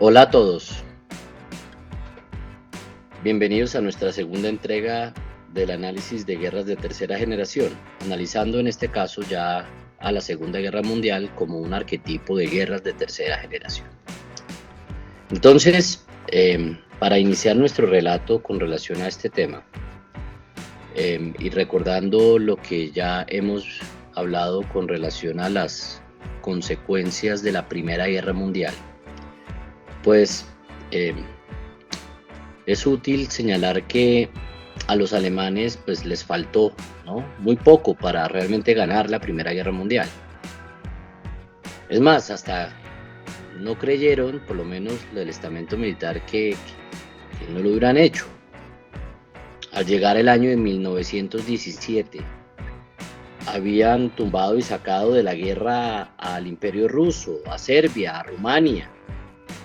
Hola a todos, bienvenidos a nuestra segunda entrega del análisis de guerras de tercera generación, analizando en este caso ya a la Segunda Guerra Mundial como un arquetipo de guerras de tercera generación. Entonces, para iniciar nuestro relato con relación a este tema, y recordando lo que ya hemos hablado con relación a las consecuencias de la Primera Guerra Mundial, pues es útil señalar que a los alemanes pues les faltó, ¿no?, muy poco para realmente ganar la Primera Guerra Mundial. Es más, hasta no creyeron, por lo menos el estamento militar, que no lo hubieran hecho. Al llegar el año de 1917, habían tumbado y sacado de la guerra al Imperio Ruso, a Serbia, a Rumania.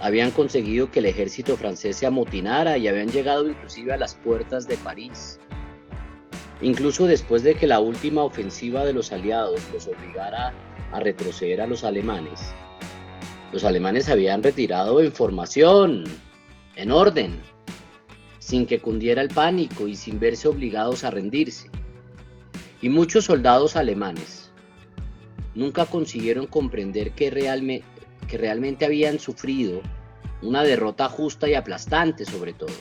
Habían conseguido que el ejército francés se amotinara y habían llegado inclusive a las puertas de París. Incluso después de que la última ofensiva de los aliados los obligara a retroceder a los alemanes habían retirado en formación, en orden, sin que cundiera el pánico y sin verse obligados a rendirse. Y muchos soldados alemanes nunca consiguieron comprender que realmente habían sufrido una derrota justa y aplastante, sobre todo.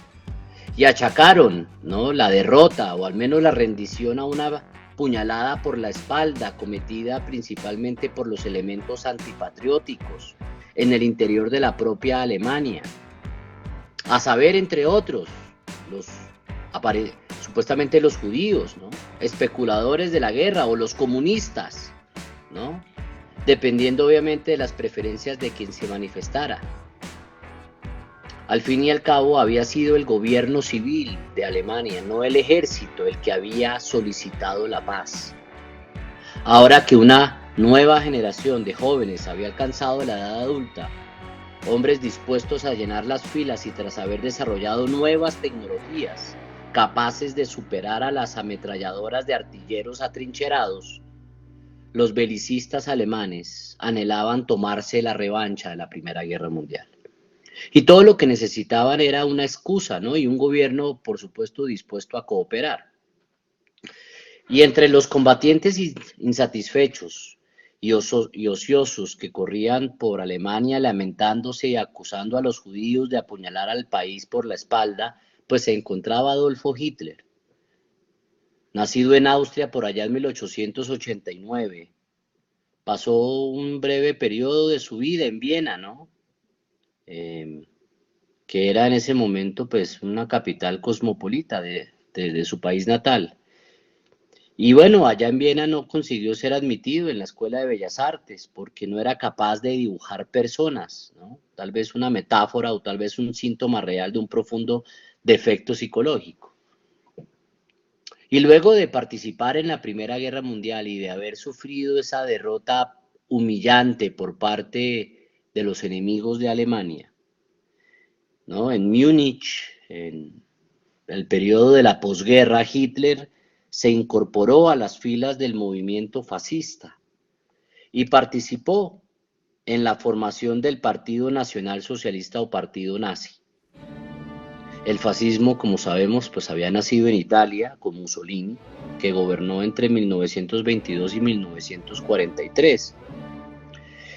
Y achacaron, ¿no?, la derrota o al menos la rendición a una puñalada por la espalda cometida principalmente por los elementos antipatrióticos en el interior de la propia Alemania, a saber, entre otros, los supuestamente los judíos, ¿no?, especuladores de la guerra, o los comunistas, ¿no?, dependiendo obviamente de las preferencias de quien se manifestara. Al fin y al cabo, había sido el gobierno civil de Alemania, no el ejército, el que había solicitado la paz. Ahora que una nueva generación de jóvenes había alcanzado la edad adulta, hombres dispuestos a llenar las filas y tras haber desarrollado nuevas tecnologías capaces de superar a las ametralladoras de artilleros atrincherados, los belicistas alemanes anhelaban tomarse la revancha de la Primera Guerra Mundial. Y todo lo que necesitaban era una excusa, ¿no?, y un gobierno, por supuesto, dispuesto a cooperar. Y entre los combatientes insatisfechos y ociosos que corrían por Alemania lamentándose y acusando a los judíos de apuñalar al país por la espalda, pues se encontraba Adolfo Hitler. Nacido en Austria por allá en 1889, pasó un breve periodo de su vida en Viena, ¿no?, que era en ese momento pues una capital cosmopolita de su país natal. Y bueno, allá en Viena no consiguió ser admitido en la Escuela de Bellas Artes porque no era capaz de dibujar personas, ¿no?, tal vez una metáfora o tal vez un síntoma real de un profundo defecto psicológico. Y luego de participar en la Primera Guerra Mundial y de haber sufrido esa derrota humillante por parte de los enemigos de Alemania, ¿no?, en Múnich, en el periodo de la posguerra, Hitler se incorporó a las filas del movimiento fascista y participó en la formación del Partido Nacional Socialista o Partido Nazi. El fascismo, como sabemos, pues había nacido en Italia con Mussolini, que gobernó entre 1922 y 1943.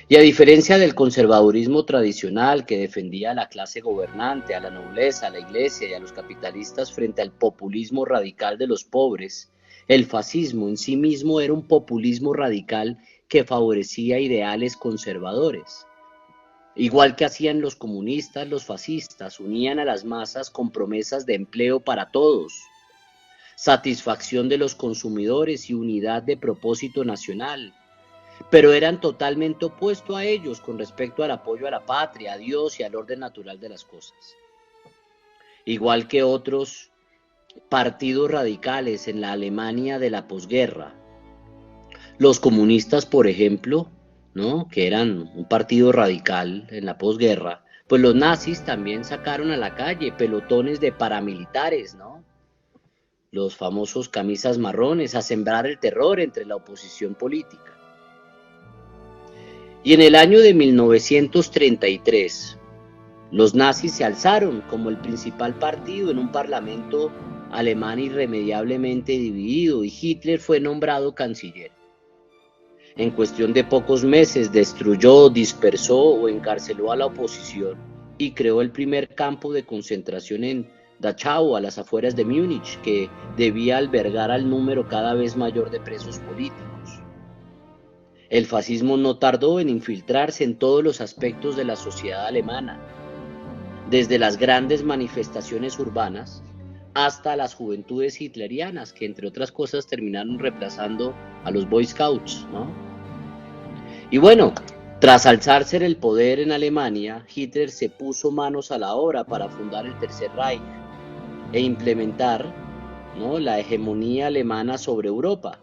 Y a diferencia del conservadurismo tradicional que defendía a la clase gobernante, a la nobleza, a la iglesia y a los capitalistas frente al populismo radical de los pobres, el fascismo en sí mismo era un populismo radical que favorecía ideales conservadores. Igual que hacían los comunistas, los fascistas unían a las masas con promesas de empleo para todos, satisfacción de los consumidores y unidad de propósito nacional, pero eran totalmente opuestos a ellos con respecto al apoyo a la patria, a Dios y al orden natural de las cosas. Igual que otros partidos radicales en la Alemania de la posguerra, los comunistas, por ejemplo, ¿no?, que eran un partido radical en la posguerra, pues los nazis también sacaron a la calle pelotones de paramilitares, ¿no?, los famosos camisas marrones, a sembrar el terror entre la oposición política. Y en el año de 1933, Los nazis se alzaron como el principal partido en un parlamento alemán irremediablemente dividido y Hitler fue nombrado canciller. En cuestión de pocos meses destruyó, dispersó o encarceló a la oposición y creó el primer campo de concentración en Dachau, a las afueras de Múnich, que debía albergar al número cada vez mayor de presos políticos. El fascismo no tardó en infiltrarse en todos los aspectos de la sociedad alemana, desde las grandes manifestaciones urbanas hasta las juventudes hitlerianas, que entre otras cosas terminaron reemplazando a los Boy Scouts, ¿no? Y bueno, tras alzarse en el poder en Alemania, Hitler se puso manos a la obra para fundar el Tercer Reich e implementar, ¿no?, la hegemonía alemana sobre Europa,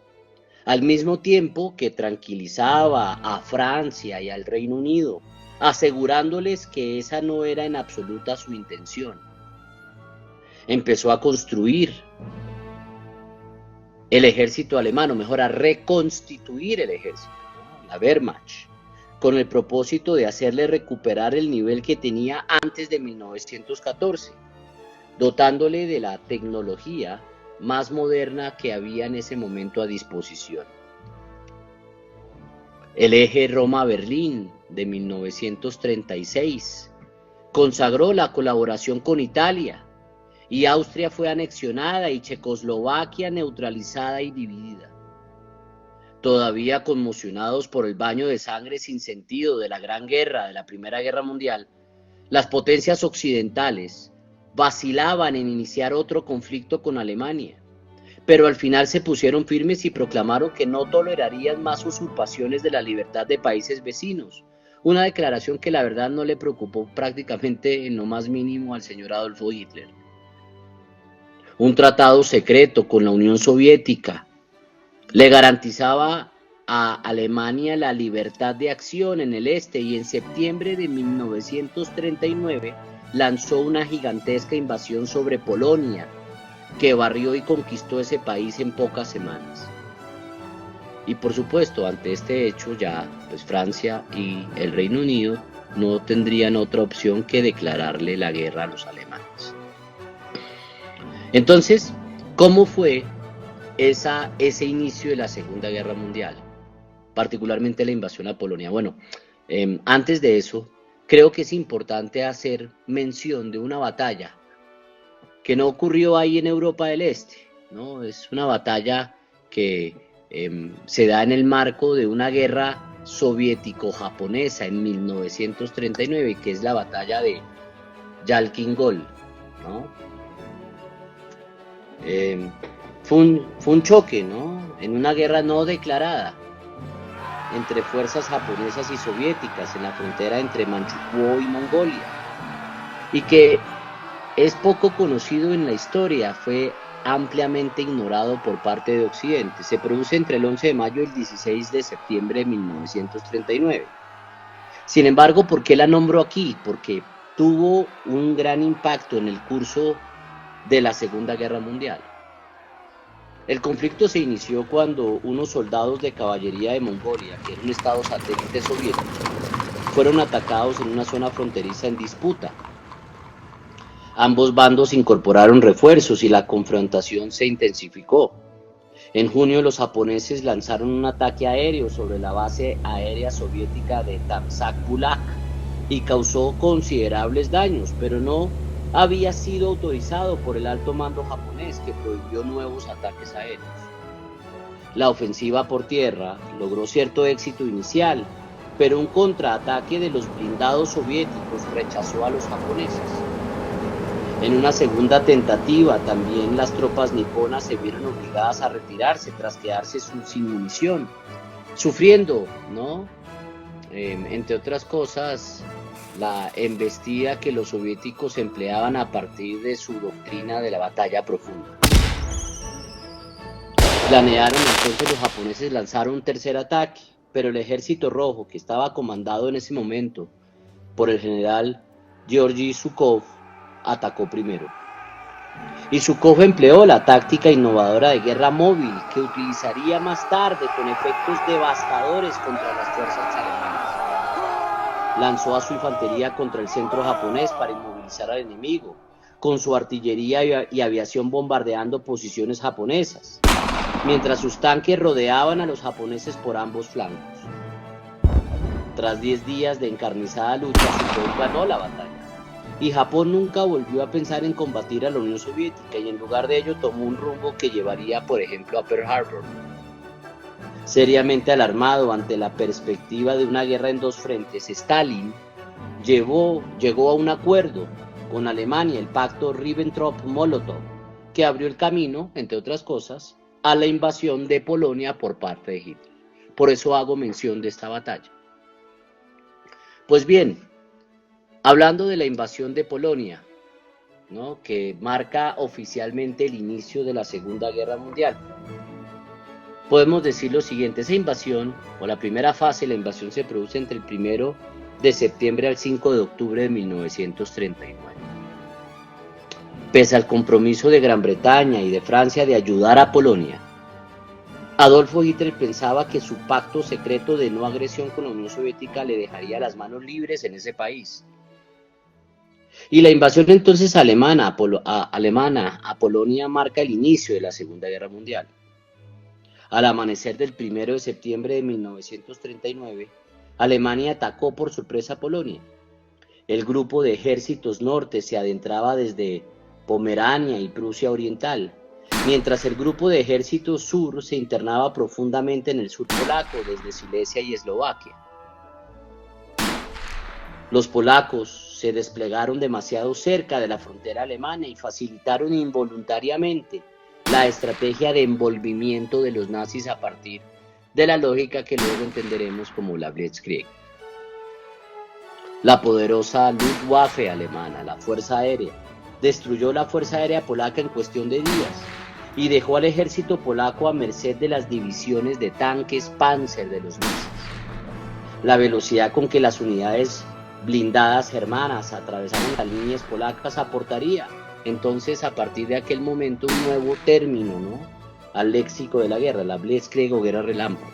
al mismo tiempo que tranquilizaba a Francia y al Reino Unido, asegurándoles que esa no era en absoluta su intención. Empezó a construir el ejército alemán, o mejor, a reconstituir el ejército, ¿no?, la Wehrmacht, con el propósito de hacerle recuperar el nivel que tenía antes de 1914, dotándole de la tecnología más moderna que había en ese momento a disposición. El eje Roma-Berlín de 1936 consagró la colaboración con Italia, y Austria fue anexionada y Checoslovaquia neutralizada y dividida. Todavía conmocionados por el baño de sangre sin sentido de la Gran Guerra, de la Primera Guerra Mundial, las potencias occidentales vacilaban en iniciar otro conflicto con Alemania, pero al final se pusieron firmes y proclamaron que no tolerarían más usurpaciones de la libertad de países vecinos, una declaración que la verdad no le preocupó prácticamente en lo más mínimo al señor Adolfo Hitler. Un tratado secreto con la Unión Soviética le garantizaba a Alemania la libertad de acción en el este y en septiembre de 1939 lanzó una gigantesca invasión sobre Polonia que barrió y conquistó ese país en pocas semanas. Y por supuesto, ante este hecho ya pues Francia y el Reino Unido no tendrían otra opción que declararle la guerra a los alemanes. Entonces, ¿cómo fue ese inicio de la Segunda Guerra Mundial? Particularmente la invasión a Polonia. Bueno, antes de eso, creo que es importante hacer mención de una batalla que no ocurrió ahí en Europa del Este, ¿no? Es una batalla que se da en el marco de una guerra soviético-japonesa en 1939, que es la batalla de Yalkin Gol, ¿no? Fue un choque, ¿no?, en una guerra no declarada entre fuerzas japonesas y soviéticas en la frontera entre Manchukuo y Mongolia, y que es poco conocido en la historia, fue ampliamente ignorado por parte de Occidente. Se produce entre el 11 de mayo y el 16 de septiembre de 1939. Sin embargo, ¿por qué la nombro aquí? Porque tuvo un gran impacto en el curso de la Segunda Guerra Mundial. El conflicto se inició cuando unos soldados de caballería de Mongolia, que era un estado satélite soviético, fueron atacados en una zona fronteriza en disputa. Ambos bandos incorporaron refuerzos y la confrontación se intensificó. En junio los japoneses lanzaron un ataque aéreo sobre la base aérea soviética de Tamsak-Bulak y causó considerables daños, pero no había sido autorizado por el alto mando japonés, que prohibió nuevos ataques aéreos. La ofensiva por tierra logró cierto éxito inicial, pero un contraataque de los blindados soviéticos rechazó a los japoneses. En una segunda tentativa, también las tropas niponas se vieron obligadas a retirarse tras quedarse sin munición, sufriendo, ¿no?, entre otras cosas, la embestida que los soviéticos empleaban a partir de su doctrina de la batalla profunda. Planearon entonces los japoneses lanzar un tercer ataque, pero el ejército rojo, que estaba comandado en ese momento por el general Georgy Zhukov, atacó primero. Y Zhukov empleó la táctica innovadora de guerra móvil que utilizaría más tarde con efectos devastadores contra las fuerzas alemanas. lanzó a su infantería contra el centro japonés para inmovilizar al enemigo, con su artillería y aviación bombardeando posiciones japonesas, mientras sus tanques rodeaban a los japoneses por ambos flancos. Tras 10 días de encarnizada lucha, Zhukov ganó la batalla, y Japón nunca volvió a pensar en combatir a la Unión Soviética y en lugar de ello tomó un rumbo que llevaría, por ejemplo, a Pearl Harbor. Seriamente alarmado ante la perspectiva de una guerra en dos frentes, Stalin llegó a un acuerdo con Alemania, el pacto Ribbentrop-Molotov, que abrió el camino, entre otras cosas, a la invasión de Polonia por parte de Hitler. Por eso hago mención de esta batalla. Pues bien, hablando de la invasión de Polonia, ¿no?, que marca oficialmente el inicio de la Segunda Guerra Mundial, podemos decir lo siguiente: esa invasión, o la primera fase de la invasión, se produce entre el 1 de septiembre al 5 de octubre de 1939. Pese al compromiso de Gran Bretaña y de Francia de ayudar a Polonia, Adolfo Hitler pensaba que su pacto secreto de no agresión con la Unión Soviética le dejaría las manos libres en ese país. Y la invasión entonces alemana a Polonia marca el inicio de la Segunda Guerra Mundial. Al amanecer del 1 de septiembre de 1939, Alemania atacó por sorpresa a Polonia. El grupo de ejércitos norte se adentraba desde Pomerania y Prusia Oriental, mientras el grupo de ejércitos sur se internaba profundamente en el sur polaco, desde Silesia y Eslovaquia. Los polacos se desplegaron demasiado cerca de la frontera alemana y facilitaron involuntariamente la estrategia de envolvimiento de los nazis a partir de la lógica que luego entenderemos como la Blitzkrieg. La poderosa Luftwaffe alemana, la Fuerza Aérea, destruyó la Fuerza Aérea polaca en cuestión de días y dejó al ejército polaco a merced de las divisiones de tanques Panzer de los nazis. La velocidad con que las unidades blindadas germanas atravesaron las líneas polacas aportaría entonces, a partir de aquel momento, un nuevo término, ¿no?, al léxico de la guerra, la Blitzkrieg o guerra relámpago.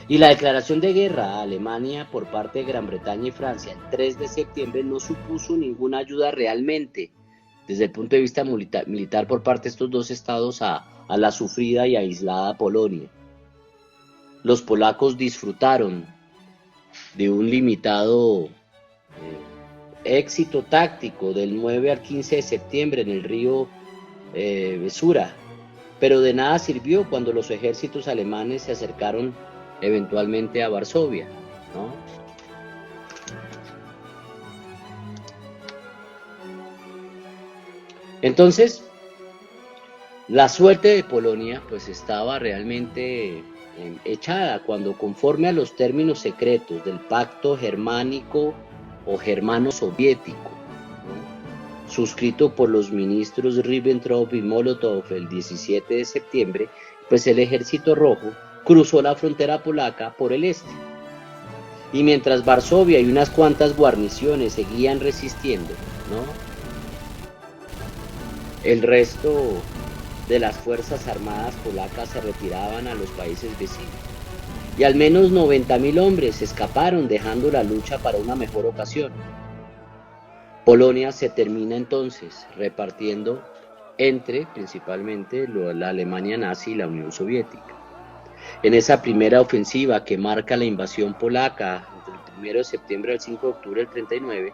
Y la declaración de guerra a Alemania por parte de Gran Bretaña y Francia el 3 de septiembre no supuso ninguna ayuda realmente desde el punto de vista militar por parte de estos dos estados a la sufrida y aislada Polonia. Los polacos disfrutaron de un limitado éxito táctico del 9 al 15 de septiembre en el río Besura, pero de nada sirvió cuando los ejércitos alemanes se acercaron eventualmente a Varsovia, ¿no? Entonces, la suerte de Polonia pues estaba realmente echada cuando, conforme a los términos secretos del pacto germánico o germano-soviético, ¿no?, suscrito por los ministros Ribbentrop y Molotov el 17 de septiembre, pues el Ejército Rojo cruzó la frontera polaca por el este. Y mientras Varsovia y unas cuantas guarniciones seguían resistiendo, ¿no?, el resto de las fuerzas armadas polacas se retiraban a los países vecinos. Y al menos 90.000 hombres escaparon, dejando la lucha para una mejor ocasión. Polonia se termina entonces repartiendo entre, principalmente, la Alemania nazi y la Unión Soviética. En esa primera ofensiva que marca la invasión polaca entre el 1 de septiembre al 5 de octubre del 39,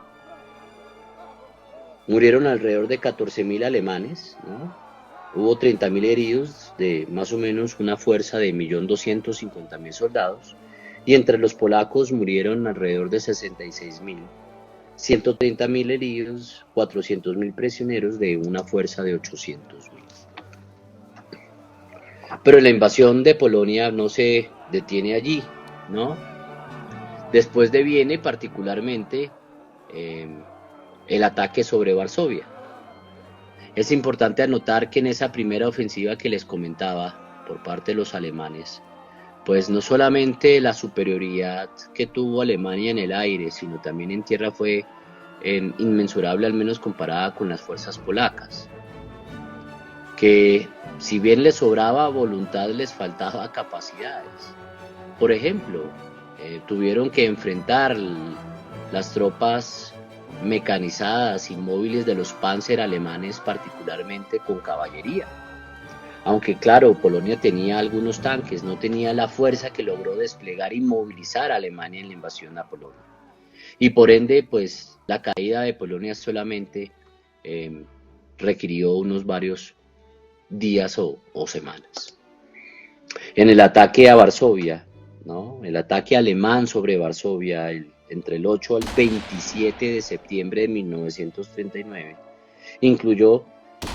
murieron alrededor de 14.000 alemanes, ¿no? Hubo 30.000 heridos de más o menos una fuerza de 1.250.000 soldados, y entre los polacos murieron alrededor de 66.000, 130.000 heridos, 400.000 prisioneros de una fuerza de 800.000. Pero la invasión de Polonia no se detiene allí, ¿no? Después viene particularmente el ataque sobre Varsovia. Es importante anotar que en esa primera ofensiva que les comentaba por parte de los alemanes, pues no solamente la superioridad que tuvo Alemania en el aire, sino también en tierra fue inmensurable, al menos comparada con las fuerzas polacas, que si bien les sobraba voluntad, les faltaba capacidades. Por ejemplo, tuvieron que enfrentar las tropas mecanizadas y móviles de los Panzer alemanes, particularmente con caballería. Aunque claro, Polonia tenía algunos tanques, no tenía la fuerza que logró desplegar y movilizar a Alemania en la invasión a Polonia. Y por ende, pues la caída de Polonia solamente requirió unos varios días o semanas. En el ataque a Varsovia, ¿no? El ataque alemán sobre Varsovia entre el 8 al 27 de septiembre de 1939 incluyó,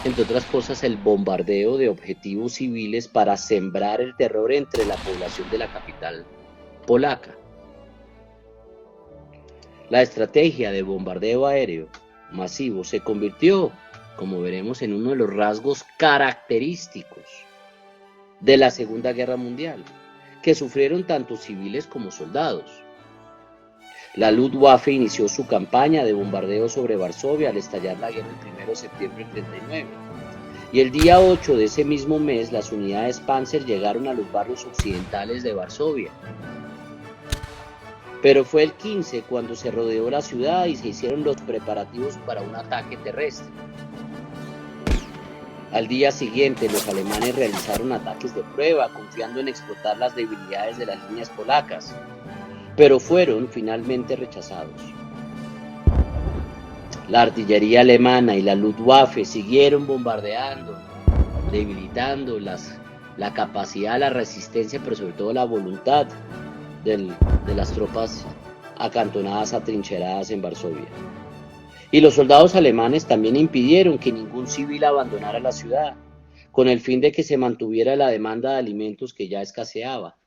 entre otras cosas, el bombardeo de objetivos civiles para sembrar el terror entre la población de la capital polaca. La estrategia de bombardeo aéreo masivo se convirtió, como veremos, en uno de los rasgos característicos de la Segunda Guerra Mundial, que sufrieron tanto civiles como soldados. La Luftwaffe inició su campaña de bombardeo sobre Varsovia al estallar la guerra el 1 de septiembre del 39. Y el día 8 de ese mismo mes, las unidades Panzer llegaron a los barrios occidentales de Varsovia. Pero fue el 15 cuando se rodeó la ciudad y se hicieron los preparativos para un ataque terrestre. Al día siguiente, los alemanes realizaron ataques de prueba, confiando en explotar las debilidades de las líneas polacas, pero fueron finalmente rechazados. La artillería alemana y la Luftwaffe siguieron bombardeando, debilitando la capacidad, la resistencia, pero sobre todo la voluntad de las tropas acantonadas, atrincheradas en Varsovia. Y los soldados alemanes también impidieron que ningún civil abandonara la ciudad, con el fin de que se mantuviera la demanda de alimentos que ya escaseaba.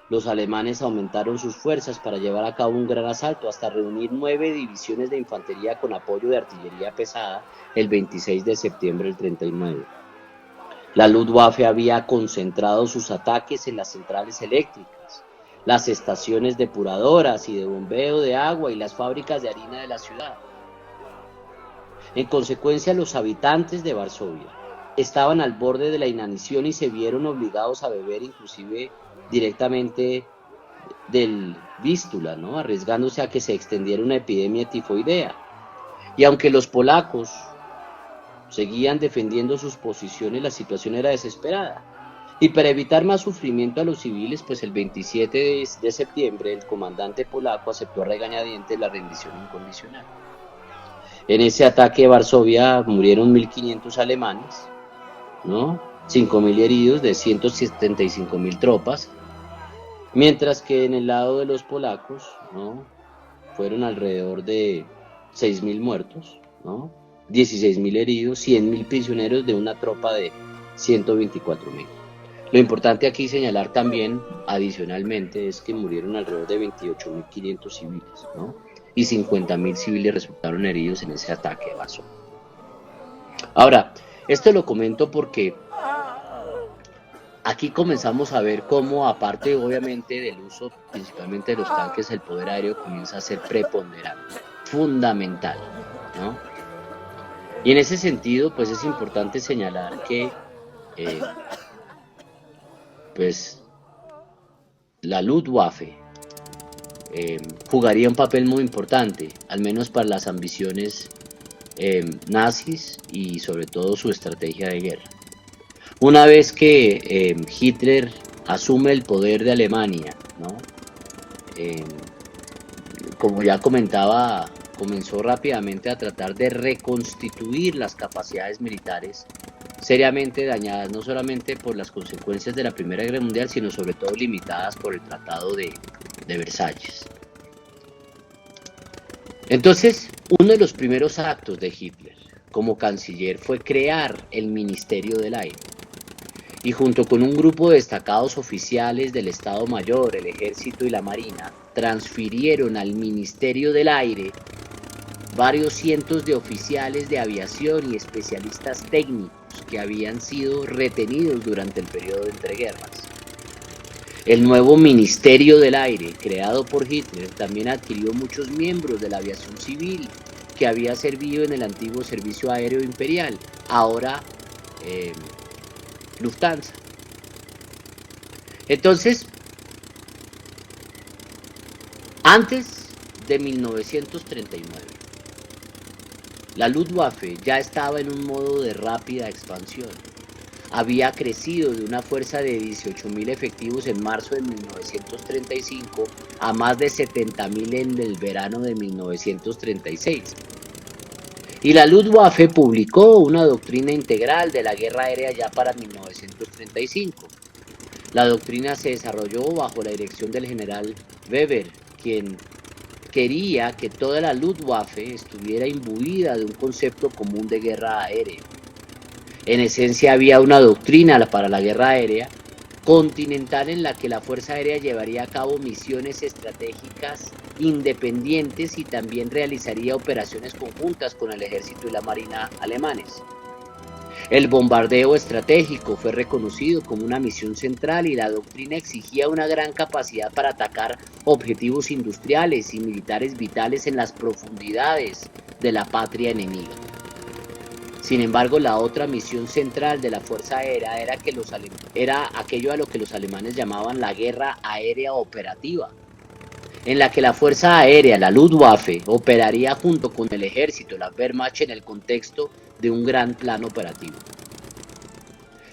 Los alemanes aumentaron sus fuerzas para llevar a cabo un gran asalto, hasta reunir 9 divisiones de infantería con apoyo de artillería pesada el 26 de septiembre del 39. La Luftwaffe había concentrado sus ataques en las centrales eléctricas, las estaciones depuradoras y de bombeo de agua y las fábricas de harina de la ciudad. En consecuencia, los habitantes de Varsovia estaban al borde de la inanición y se vieron obligados a beber inclusive directamente del vístula, ¿no? Arriesgándose a que se extendiera una epidemia tifoidea. Y aunque los polacos seguían defendiendo sus posiciones, la situación era desesperada. Y para evitar más sufrimiento a los civiles, pues el 27 de septiembre el comandante polaco aceptó a regañadientes la rendición incondicional. En ese ataque de Varsovia murieron 1.500 alemanes, ¿no? 5.000 heridos de 175.000 tropas, mientras que en el lado de los polacos, ¿no? Fueron alrededor de 6.000 muertos, ¿no? 16.000 heridos, 100.000 prisioneros de una tropa de 124.000. Lo importante aquí señalar también, adicionalmente, es que murieron alrededor de 28.500 civiles, ¿no? Y 50.000 civiles resultaron heridos en ese ataque de Varsovia. Ahora, esto lo comento porque aquí comenzamos a ver cómo, aparte obviamente del uso principalmente de los tanques, el poder aéreo comienza a ser preponderante, fundamental, ¿no? Y en ese sentido, pues es importante señalar que pues la Luftwaffe jugaría un papel muy importante, al menos para las ambiciones nazis y sobre todo su estrategia de guerra. Una vez que Hitler asume el poder de Alemania, ¿no? Como ya comentaba, comenzó rápidamente a tratar de reconstituir las capacidades militares seriamente dañadas, no solamente por las consecuencias de la Primera Guerra Mundial, sino sobre todo limitadas por el Tratado de Versalles. Entonces, uno de los primeros actos de Hitler como canciller fue crear el Ministerio del Aire. Y junto con un grupo de destacados oficiales del Estado Mayor, el Ejército y la Marina, transfirieron al Ministerio del Aire varios cientos de oficiales de aviación y especialistas técnicos que habían sido retenidos durante el periodo de entreguerras. El nuevo Ministerio del Aire, creado por Hitler, también adquirió muchos miembros de la aviación civil que había servido en el antiguo Servicio Aéreo Imperial, ahora Lufthansa. Entonces, Antes de 1939, la Luftwaffe ya estaba en un modo de rápida expansión. Había crecido de una fuerza de 18.000 efectivos en marzo de 1935 a más de 70.000 en el verano de 1936. Y la Luftwaffe publicó una doctrina integral de la guerra aérea ya para 1935. La doctrina se desarrolló bajo la dirección del general Weber, quien quería que toda la Luftwaffe estuviera imbuida de un concepto común de guerra aérea. En esencia había una doctrina para la guerra aérea continental en la que la Fuerza Aérea llevaría a cabo misiones estratégicas independientes y también realizaría operaciones conjuntas con el ejército y la marina alemanes. El bombardeo estratégico fue reconocido como una misión central y la doctrina exigía una gran capacidad para atacar objetivos industriales y militares vitales en las profundidades de la patria enemiga. Sin embargo, la otra misión central de la Fuerza Aérea era aquello a lo que los alemanes llamaban la guerra aérea operativa, en la que la Fuerza Aérea, la Luftwaffe, operaría junto con el ejército, la Wehrmacht, en el contexto de un gran plan operativo.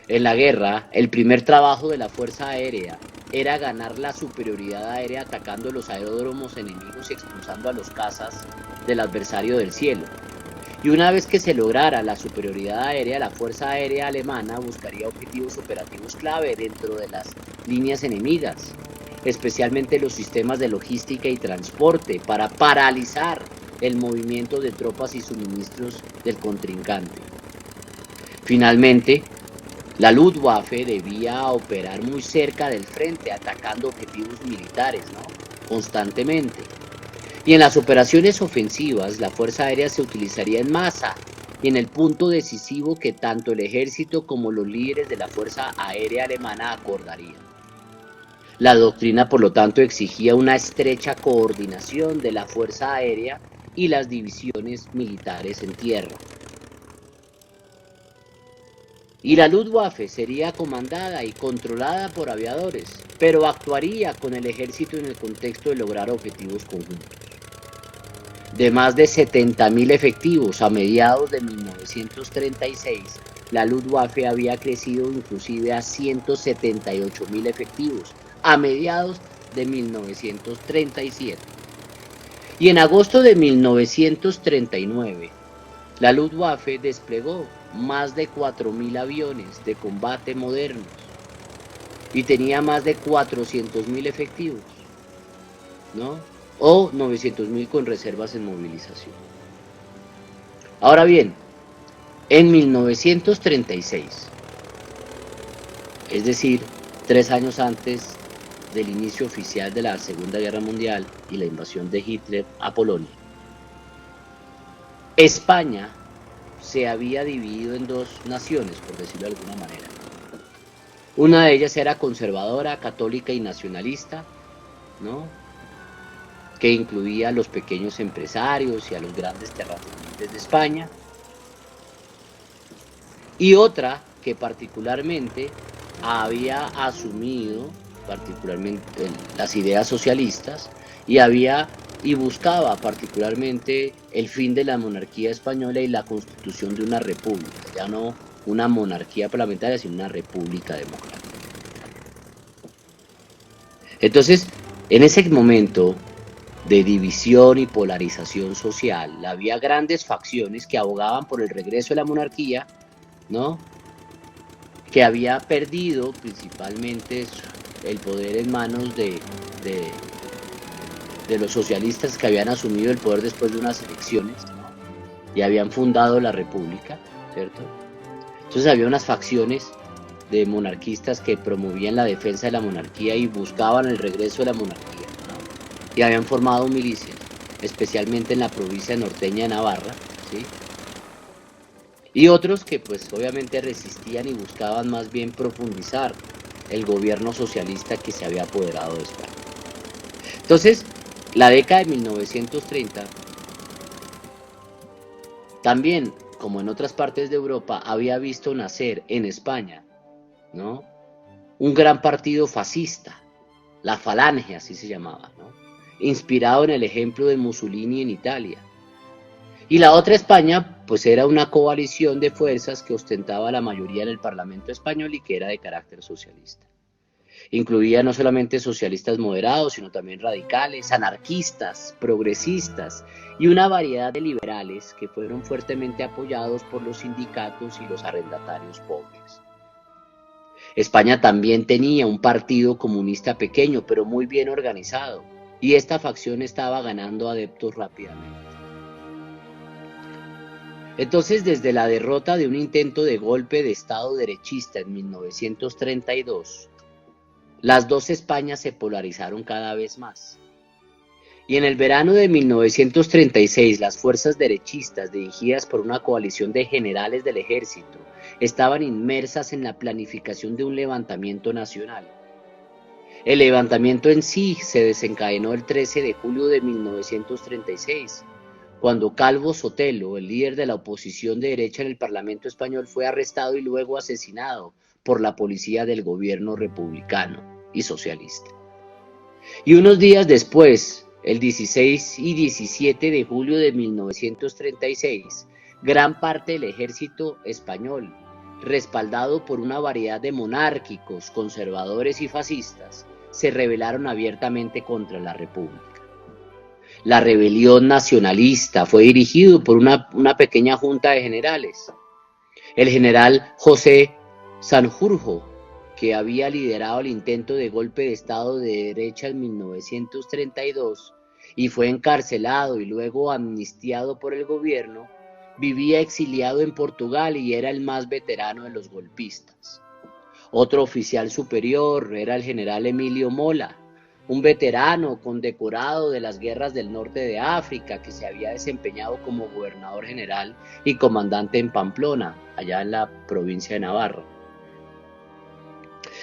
En la guerra, el primer trabajo de la Fuerza Aérea era ganar la superioridad aérea atacando los aeródromos enemigos y expulsando a los cazas del adversario del cielo. Y una vez que se lograra la superioridad aérea, la Fuerza Aérea Alemana buscaría objetivos operativos clave dentro de las líneas enemigas, especialmente los sistemas de logística y transporte, para paralizar el movimiento de tropas y suministros del contrincante. Finalmente, la Luftwaffe debía operar muy cerca del frente, atacando objetivos militares, constantemente. Y en las operaciones ofensivas, la Fuerza Aérea se utilizaría en masa y en el punto decisivo que tanto el ejército como los líderes de la Fuerza Aérea Alemana acordarían. La doctrina, por lo tanto, exigía una estrecha coordinación de la Fuerza Aérea y las divisiones militares en tierra. Y la Luftwaffe sería comandada y controlada por aviadores, pero actuaría con el ejército en el contexto de lograr objetivos conjuntos. De más de 70.000 efectivos a mediados de 1936, la Luftwaffe había crecido inclusive a 178.000 efectivos a mediados de 1937. Y en agosto de 1939, la Luftwaffe desplegó más de 4.000 aviones de combate modernos y tenía más de 400.000 efectivos, o 900.000 con reservas en movilización. Ahora bien, en 1936, es decir, 3 años antes del inicio oficial de la Segunda Guerra Mundial y la invasión de Hitler a Polonia, España se había dividido en dos naciones, por decirlo de alguna manera. Una de ellas era conservadora, católica y nacionalista, que incluía a los pequeños empresarios y a los grandes terratenientes de España. Y otra que particularmente había asumido particularmente las ideas socialistas y buscaba particularmente el fin de la monarquía española y la constitución de una república, ya no una monarquía parlamentaria, sino una república democrática. Entonces, en ese momento de división y polarización social, había grandes facciones que abogaban por el regreso de la monarquía, que había perdido principalmente el poder en manos de los socialistas, que habían asumido el poder después de unas elecciones, y habían fundado la república, ¿cierto? Entonces había unas facciones de monarquistas que promovían la defensa de la monarquía y buscaban el regreso de la monarquía, y habían formado milicias, especialmente en la provincia norteña de Navarra, ¿sí? Y otros que pues obviamente resistían y buscaban más bien profundizar el gobierno socialista que se había apoderado de España. Entonces, la década de 1930 también, como en otras partes de Europa, había visto nacer en España, un gran partido fascista, la Falange, así se llamaba, inspirado en el ejemplo de Mussolini en Italia. Y la otra España, pues era una coalición de fuerzas que ostentaba la mayoría en el Parlamento español y que era de carácter socialista. Incluía no solamente socialistas moderados, sino también radicales, anarquistas, progresistas y una variedad de liberales que fueron fuertemente apoyados por los sindicatos y los arrendatarios pobres. España también tenía un partido comunista pequeño, pero muy bien organizado, y esta facción estaba ganando adeptos rápidamente. Entonces, desde la derrota de un intento de golpe de Estado derechista en 1932, las dos Españas se polarizaron cada vez más. Y en el verano de 1936, las fuerzas derechistas, dirigidas por una coalición de generales del ejército, estaban inmersas en la planificación de un levantamiento nacional. El levantamiento en sí se desencadenó el 13 de julio de 1936, cuando Calvo Sotelo, el líder de la oposición de derecha en el Parlamento español, fue arrestado y luego asesinado por la policía del gobierno republicano y socialista. Y unos días después, el 16 y 17 de julio de 1936, gran parte del ejército español, respaldado por una variedad de monárquicos, conservadores y fascistas, se rebelaron abiertamente contra la República. La rebelión nacionalista fue dirigida por una pequeña junta de generales. El general José Sanjurjo, que había liderado el intento de golpe de Estado de derecha en 1932 y fue encarcelado y luego amnistiado por el gobierno, vivía exiliado en Portugal y era el más veterano de los golpistas. Otro oficial superior era el general Emilio Mola, un veterano condecorado de las guerras del norte de África que se había desempeñado como gobernador general y comandante en Pamplona, allá en la provincia de Navarra.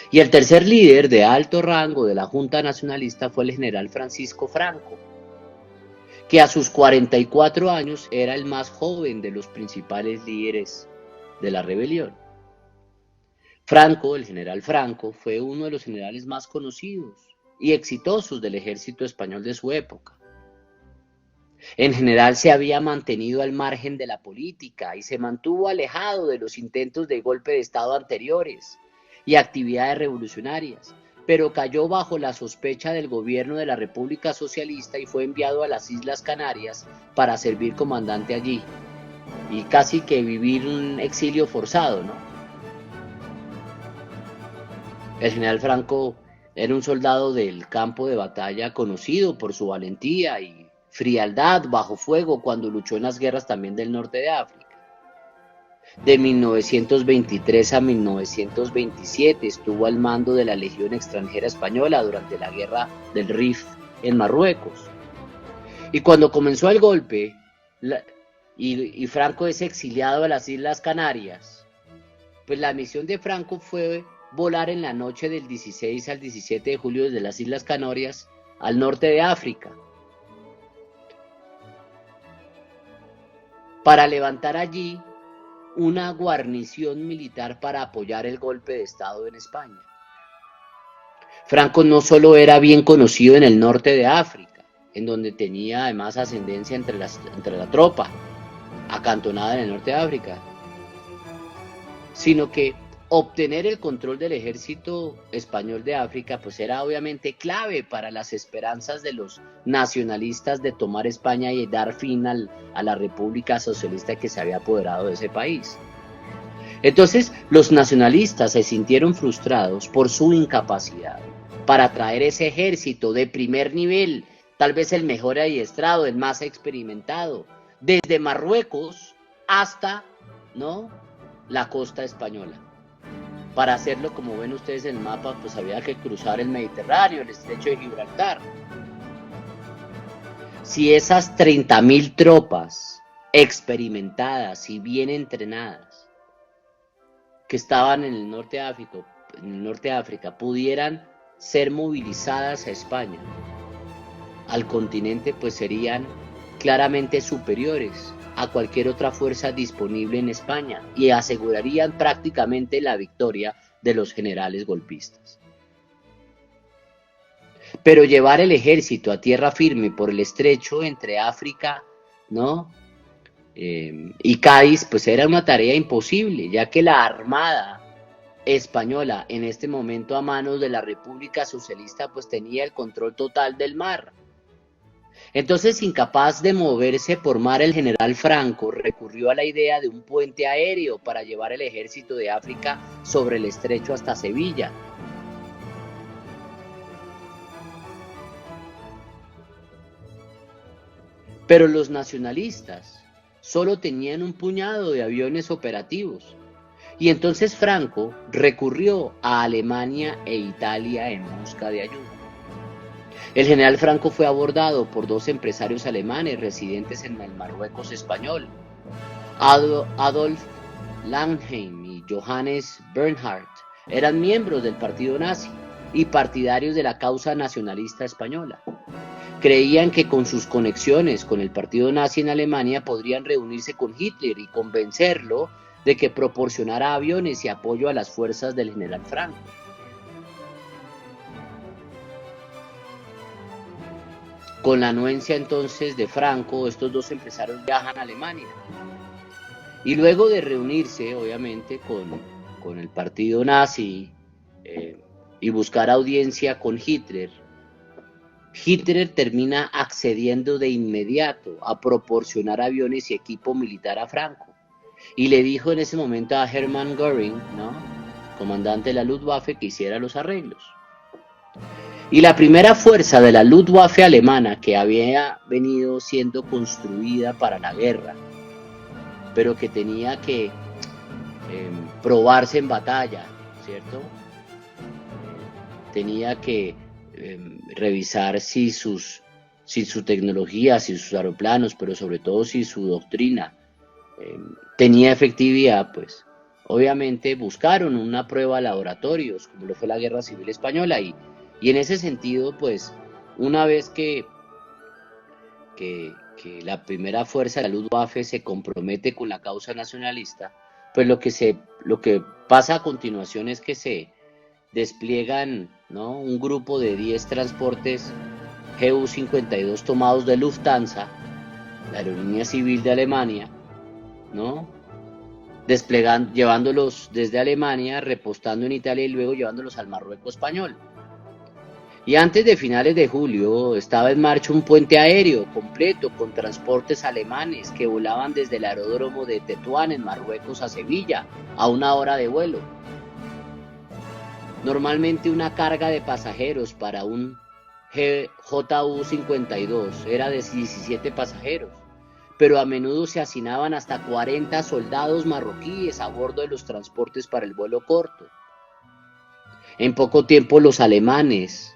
Y el tercer líder de alto rango de la Junta Nacionalista fue el general Francisco Franco, que a sus 44 años era el más joven de los principales líderes de la rebelión. Franco, el general Franco, fue uno de los generales más conocidos y exitosos del ejército español de su época. En general se había mantenido al margen de la política y se mantuvo alejado de los intentos de golpe de Estado anteriores y actividades revolucionarias, pero cayó bajo la sospecha del gobierno de la República Socialista y fue enviado a las Islas Canarias para servir comandante allí y casi que vivir un exilio forzado, ¿no? El general Franco era un soldado del campo de batalla conocido por su valentía y frialdad bajo fuego cuando luchó en las guerras también del norte de África. De 1923 a 1927 estuvo al mando de la Legión Extranjera Española durante la Guerra del Rif en Marruecos. Y cuando comenzó el golpe y Franco es exiliado a las Islas Canarias, pues la misión de Franco fue volar en la noche del 16 al 17 de julio desde las Islas Canarias al norte de África para levantar allí una guarnición militar para apoyar el golpe de Estado en España. Franco no solo era bien conocido en el norte de África, en donde tenía además ascendencia entre la tropa acantonada en el norte de África, sino que obtener el control del ejército español de África pues era obviamente clave para las esperanzas de los nacionalistas de tomar España y dar fin a la República Socialista que se había apoderado de ese país. Entonces los nacionalistas se sintieron frustrados por su incapacidad para traer ese ejército de primer nivel, tal vez el mejor adiestrado, el más experimentado, desde Marruecos hasta, ¿no?, la costa española. Para hacerlo, como ven ustedes en el mapa, pues había que cruzar el Mediterráneo, el estrecho de Gibraltar. Si esas 30.000 tropas experimentadas y bien entrenadas que estaban en el norte de África pudieran ser movilizadas a España, al continente, pues serían claramente superiores a cualquier otra fuerza disponible en España y asegurarían prácticamente la victoria de los generales golpistas. Pero llevar el ejército a tierra firme por el estrecho entre África, ¿no? Y Cádiz, pues era una tarea imposible, ya que la Armada española en este momento a manos de la República Socialista pues tenía el control total del mar. Entonces, incapaz de moverse por mar, el general Franco recurrió a la idea de un puente aéreo para llevar el ejército de África sobre el estrecho hasta Sevilla. Pero los nacionalistas solo tenían un puñado de aviones operativos. Y entonces Franco recurrió a Alemania e Italia en busca de ayuda. El general Franco fue abordado por dos empresarios alemanes residentes en el Marruecos español, Adolf Langheim y Johannes Bernhardt. Eran miembros del partido nazi y partidarios de la causa nacionalista española. Creían que con sus conexiones con el partido nazi en Alemania podrían reunirse con Hitler y convencerlo de que proporcionara aviones y apoyo a las fuerzas del general Franco. Con la anuencia entonces de Franco, estos dos empresarios viajan a Alemania. Y luego de reunirse, obviamente, con el partido nazi y buscar audiencia con Hitler, Hitler termina accediendo de inmediato a proporcionar aviones y equipo militar a Franco. Y le dijo en ese momento a Hermann Göring, ¿no?, comandante de la Luftwaffe, que hiciera los arreglos. Y la primera fuerza de la Luftwaffe alemana, que había venido siendo construida para la guerra, pero que tenía que probarse en batalla, ¿cierto? Tenía que revisar si su tecnología, si sus aeroplanos, pero sobre todo si su doctrina tenía efectividad, pues obviamente buscaron una prueba a laboratorios, como lo fue la Guerra Civil Española, y en ese sentido, pues, una vez que la primera fuerza de la Luftwaffe se compromete con la causa nacionalista, pues lo que pasa a continuación es que se despliegan, ¿no?, un grupo de 10 transportes GU-52 tomados de Lufthansa, la aerolínea civil de Alemania, ¿no?, llevándolos desde Alemania, repostando en Italia y luego llevándolos al Marruecos español. Y antes de finales de julio estaba en marcha un puente aéreo completo con transportes alemanes que volaban desde el aeródromo de Tetuán en Marruecos a Sevilla, a 1 hora de vuelo. Normalmente una carga de pasajeros para un JU-52 era de 17 pasajeros, pero a menudo se hacinaban hasta 40 soldados marroquíes a bordo de los transportes para el vuelo corto. En poco tiempo los alemanes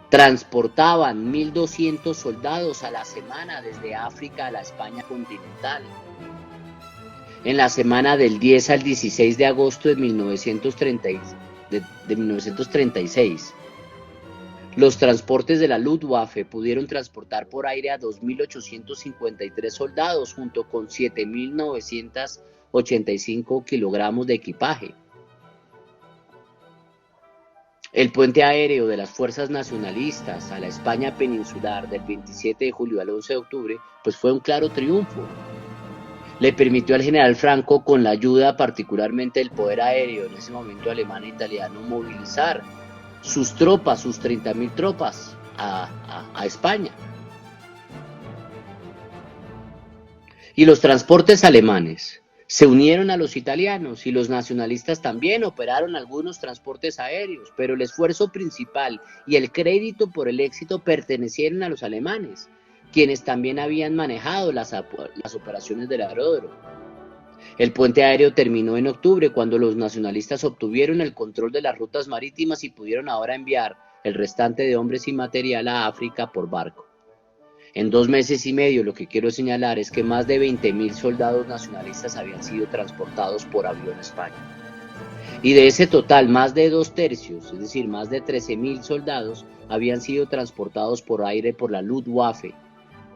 transportaban 1.200 soldados a la semana desde África a la España continental. En la semana del 10 al 16 de agosto de 1936, los transportes de la Luftwaffe pudieron transportar por aire a 2.853 soldados junto con 7.985 kilogramos de equipaje. El puente aéreo de las fuerzas nacionalistas a la España peninsular del 27 de julio al 11 de octubre pues fue un claro triunfo. Le permitió al general Franco, con la ayuda particularmente del poder aéreo en ese momento alemán e italiano, movilizar sus tropas, sus 30.000 tropas a España. Y los transportes alemanes se unieron a los italianos y los nacionalistas también operaron algunos transportes aéreos, pero el esfuerzo principal y el crédito por el éxito pertenecieron a los alemanes, quienes también habían manejado las operaciones del aeródromo. El puente aéreo terminó en octubre, cuando los nacionalistas obtuvieron el control de las rutas marítimas y pudieron ahora enviar el restante de hombres y material a África por barco. En 2 meses y medio, lo que quiero señalar es que más de 20.000 soldados nacionalistas habían sido transportados por avión a España. Y de ese total, más de 2/3, es decir, más de 13.000 soldados, habían sido transportados por aire por la Luftwaffe,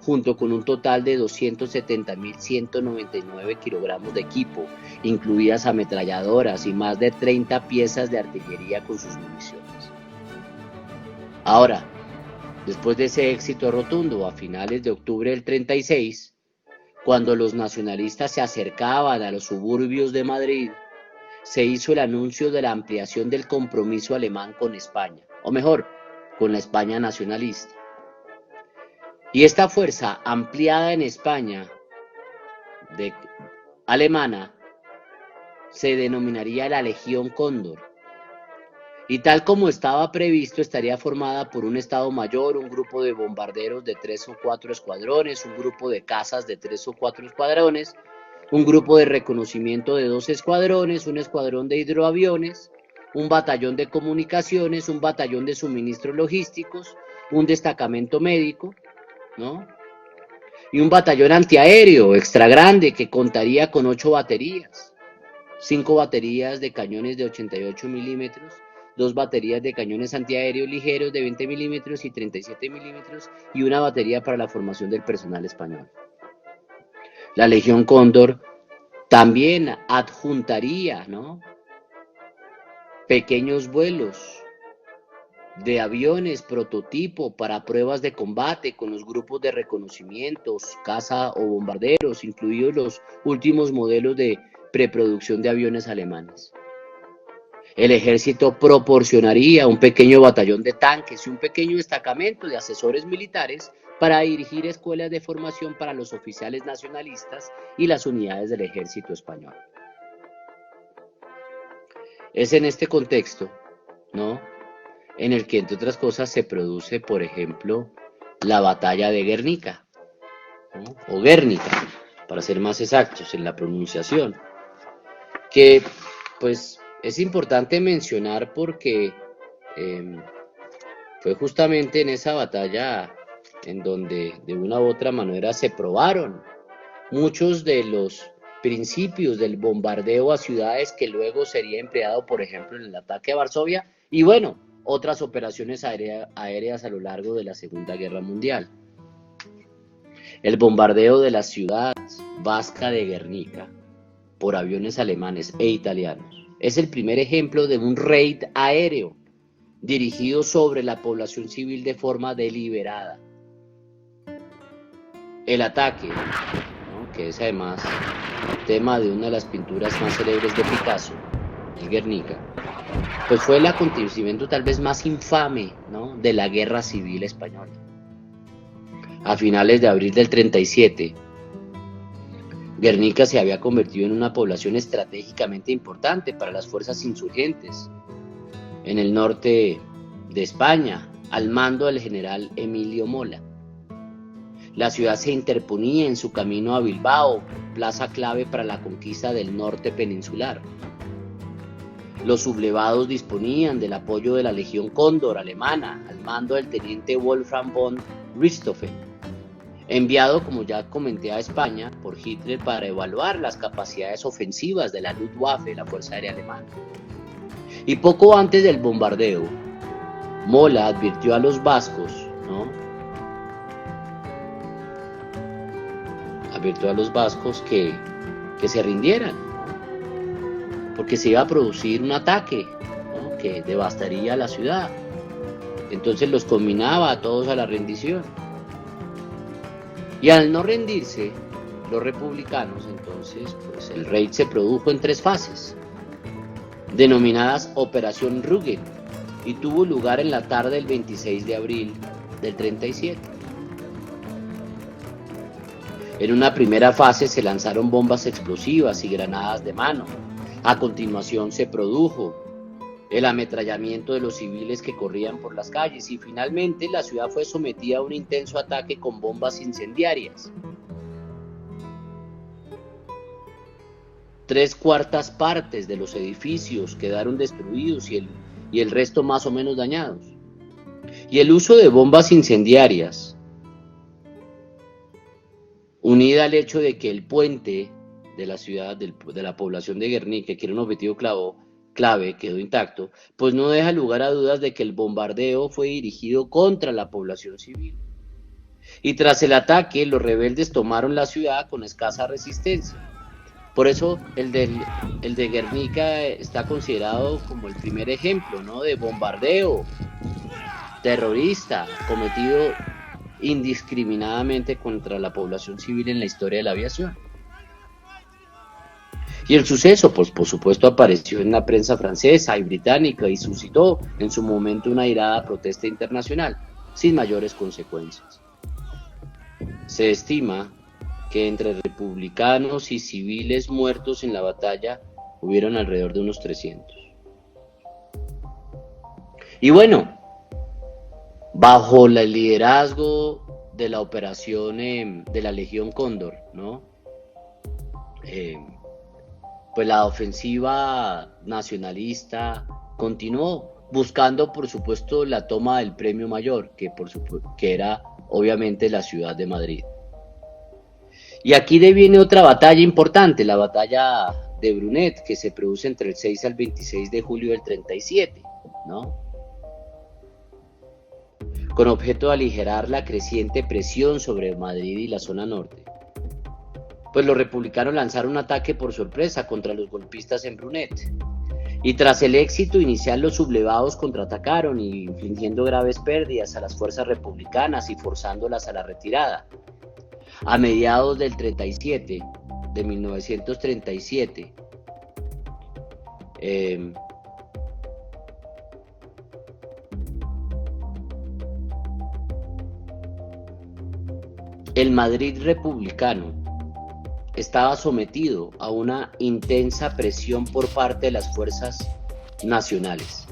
junto con un total de 270.199 kilogramos de equipo, incluidas ametralladoras y más de 30 piezas de artillería con sus municiones. Ahora, Después de ese éxito rotundo, a finales de octubre del 36, cuando los nacionalistas se acercaban a los suburbios de Madrid, se hizo el anuncio de la ampliación del compromiso alemán con España, o mejor, con la España nacionalista. Y esta fuerza ampliada en España alemana se denominaría la Legión Cóndor. Y tal como estaba previsto, estaría formada por un Estado Mayor, un grupo de bombarderos de 3 o 4 escuadrones, un grupo de cazas de 3 o 4 escuadrones, un grupo de reconocimiento de 2 escuadrones, un escuadrón de hidroaviones, un batallón de comunicaciones, un batallón de suministros logísticos, un destacamento médico, ¿no? Y un batallón antiaéreo extra grande que contaría con 8 baterías, 5 baterías de cañones de 88 milímetros, 2 baterías de cañones antiaéreos ligeros de 20 milímetros y 37 milímetros y una batería para la formación del personal español. La Legión Cóndor también adjuntaría, ¿no?, pequeños vuelos de aviones prototipo para pruebas de combate con los grupos de reconocimientos, caza o bombarderos, incluidos los últimos modelos de preproducción de aviones alemanes. El ejército proporcionaría un pequeño batallón de tanques y un pequeño destacamento de asesores militares para dirigir escuelas de formación para los oficiales nacionalistas y las unidades del ejército español. Es en este contexto, ¿no?, en el que, entre otras cosas, se produce, por ejemplo, la batalla de Guernica, ¿no?, o Guernica, para ser más exactos en la pronunciación, que pues es importante mencionar porque fue justamente en esa batalla en donde de una u otra manera se probaron muchos de los principios del bombardeo a ciudades que luego sería empleado, por ejemplo, en el ataque a Varsovia y bueno, otras operaciones aéreas a lo largo de la Segunda Guerra Mundial. El bombardeo de la ciudad vasca de Guernica por aviones alemanes e italianos es el primer ejemplo de un raid aéreo dirigido sobre la población civil de forma deliberada. El ataque, ¿no?, que es además tema de una de las pinturas más célebres de Picasso, el Guernica, pues fue el acontecimiento tal vez más infame, ¿no?, de la Guerra Civil Española. A finales de abril del 37, Guernica se había convertido en una población estratégicamente importante para las fuerzas insurgentes en el norte de España, al mando del general Emilio Mola. La ciudad se interponía en su camino a Bilbao, plaza clave para la conquista del norte peninsular. Los sublevados disponían del apoyo de la Legión Cóndor alemana, al mando del teniente Wolfram von Richthofen, enviado, como ya comenté, a España por Hitler para evaluar las capacidades ofensivas de la Luftwaffe, la Fuerza Aérea Alemana. Y poco antes del bombardeo, Mola advirtió a los vascos, ¿no?, advirtió a los vascos que se rindieran, porque se iba a producir un ataque, ¿no?, que devastaría la ciudad. Entonces los combinaba a todos a la rendición. Y al no rendirse los republicanos, entonces pues el raid se produjo en 3 fases, denominadas Operación Rügen, y tuvo lugar en la tarde del 26 de abril del 37. En una primera fase se lanzaron bombas explosivas y granadas de mano. A continuación se produjo el ametrallamiento de los civiles que corrían por las calles y finalmente la ciudad fue sometida a un intenso ataque con bombas incendiarias. 3/4 partes de los edificios quedaron destruidos y el resto más o menos dañados. Y el uso de bombas incendiarias, unida al hecho de que el puente de la ciudad, de la población de Guernica, que era un objetivo clave, quedó intacto, pues no deja lugar a dudas de que el bombardeo fue dirigido contra la población civil. Y tras el ataque, los rebeldes tomaron la ciudad con escasa resistencia. Por eso el de Guernica está considerado como el primer ejemplo, ¿no?, de bombardeo terrorista cometido indiscriminadamente contra la población civil en la historia de la aviación. Y el suceso, pues por supuesto, apareció en la prensa francesa y británica y suscitó en su momento una airada protesta internacional, sin mayores consecuencias. Se estima que entre republicanos y civiles muertos en la batalla hubieron alrededor de unos 300. Y bueno, bajo el liderazgo de la operación de la Legión Cóndor, ¿no? Pues la ofensiva nacionalista continuó buscando, por supuesto, la toma del premio mayor, que era obviamente la ciudad de Madrid. Y aquí viene otra batalla importante, la batalla de Brunet, que se produce entre el 6 al 26 de julio del 37, ¿no? Con objeto de aligerar la creciente presión sobre Madrid y la zona norte. Pues los republicanos lanzaron un ataque por sorpresa contra los golpistas en Brunet. Y tras el éxito inicial, los sublevados contraatacaron, infligiendo graves pérdidas a las fuerzas republicanas y forzándolas a la retirada. A mediados del 37, de 1937, el Madrid republicano estaba sometido a una intensa presión por parte de las fuerzas nacionales.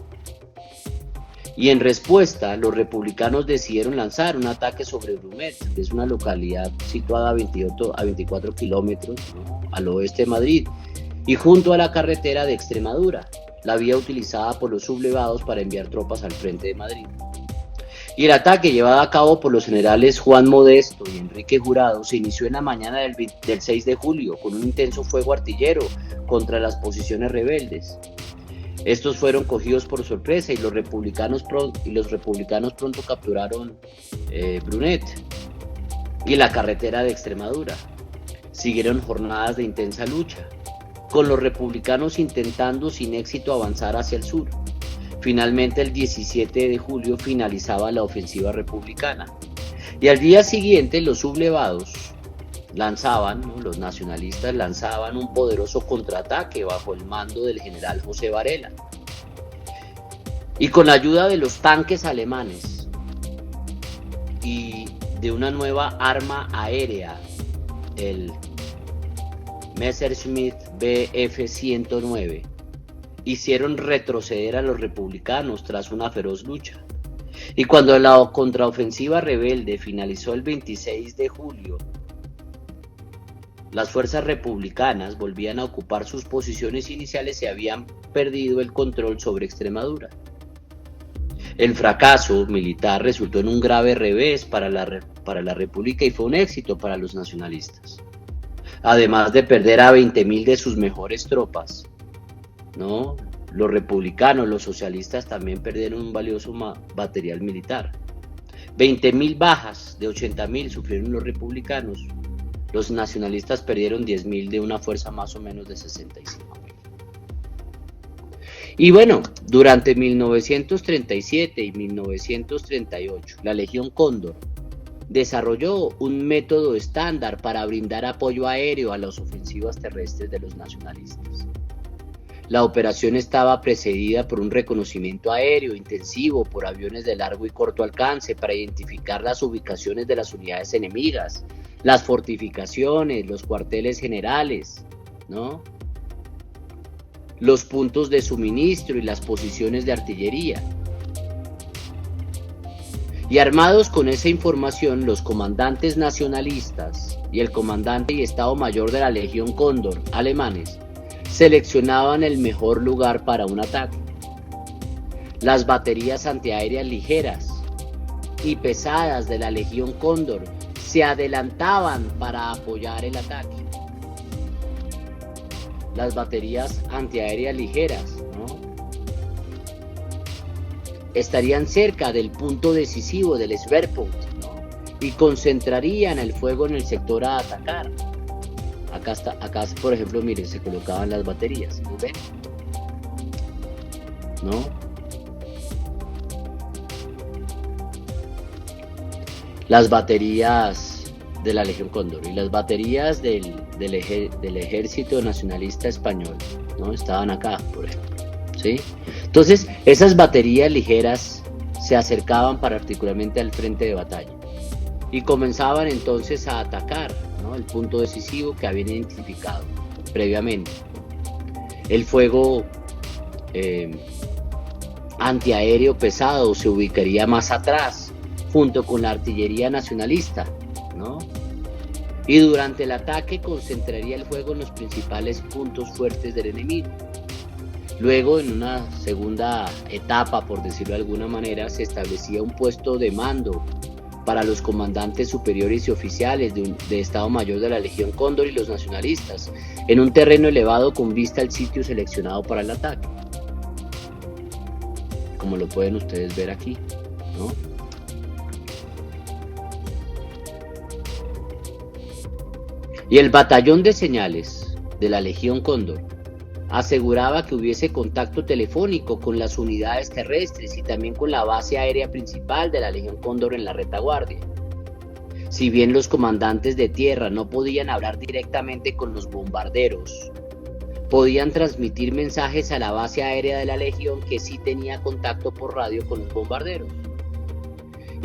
Y en respuesta, los republicanos decidieron lanzar un ataque sobre Brunet, que es una localidad situada a 24 kilómetros, ¿no?, al oeste de Madrid, y junto a la carretera de Extremadura, la vía utilizada por los sublevados para enviar tropas al frente de Madrid. Y el ataque, llevado a cabo por los generales Juan Modesto y Enrique Jurado, se inició en la mañana del 6 de julio con un intenso fuego artillero contra las posiciones rebeldes. Estos fueron cogidos por sorpresa y los republicanos pronto capturaron Brunet y la carretera de Extremadura. Siguieron jornadas de intensa lucha, con los republicanos intentando sin éxito avanzar hacia el sur. Finalmente, el 17 de julio finalizaba la ofensiva republicana. Y al día siguiente, los sublevados los nacionalistas lanzaban un poderoso contraataque bajo el mando del general José Varela. Y con la ayuda de los tanques alemanes y de una nueva arma aérea, el Messerschmitt Bf-109, hicieron retroceder a los republicanos tras una feroz lucha. Y cuando la contraofensiva rebelde finalizó el 26 de julio, las fuerzas republicanas volvían a ocupar sus posiciones iniciales y habían perdido el control sobre Extremadura. El fracaso militar resultó en un grave revés para la República y fue un éxito para los nacionalistas. Además de perder a 20.000 de sus mejores tropas, ¿no?, los republicanos, los socialistas también perdieron un valioso material militar. 20.000 bajas de 80.000 sufrieron los republicanos. Los nacionalistas perdieron 10.000 de una fuerza más o menos de 65.000. Y bueno, durante 1937 y 1938, la Legión Cóndor desarrolló un método estándar para brindar apoyo aéreo a las ofensivas terrestres de los nacionalistas. La operación estaba precedida por un reconocimiento aéreo intensivo por aviones de largo y corto alcance para identificar las ubicaciones de las unidades enemigas, las fortificaciones, los cuarteles generales, ¿no?, los puntos de suministro y las posiciones de artillería. Y armados con esa información, los comandantes nacionalistas y el comandante y Estado Mayor de la Legión Cóndor alemanes seleccionaban el mejor lugar para un ataque. Las baterías antiaéreas ligeras y pesadas de la Legión Cóndor se adelantaban para apoyar el ataque. Las baterías antiaéreas ligeras, ¿no?, estarían cerca del punto decisivo del Schwerpunkt, ¿no?, y concentrarían el fuego en el sector a atacar. Acá por ejemplo, miren, se colocaban las baterías, ¿no ven? ¿No? las baterías de la Legión Cóndor y las baterías del Ejército Nacionalista Español, ¿no? Estaban acá, por ejemplo, ¿sí? Entonces, esas baterías ligeras se acercaban particularmente al frente de batalla y comenzaban entonces a atacar, ¿no? El punto decisivo que habían identificado previamente. El fuego antiaéreo pesado se ubicaría más atrás, junto con la artillería nacionalista, ¿no? Y durante el ataque concentraría el fuego en los principales puntos fuertes del enemigo. Luego, en una segunda etapa, por decirlo de alguna manera, se establecía un puesto de mando para los comandantes superiores y oficiales de Estado Mayor de la Legión Cóndor y los nacionalistas, en un terreno elevado con vista al sitio seleccionado para el ataque, como lo pueden ustedes ver aquí, ¿no? Y el batallón de señales de la Legión Cóndor aseguraba que hubiese contacto telefónico con las unidades terrestres y también con la base aérea principal de la Legión Cóndor en la retaguardia. Si bien los comandantes de tierra no podían hablar directamente con los bombarderos, podían transmitir mensajes a la base aérea de la Legión, que sí tenía contacto por radio con los bombarderos.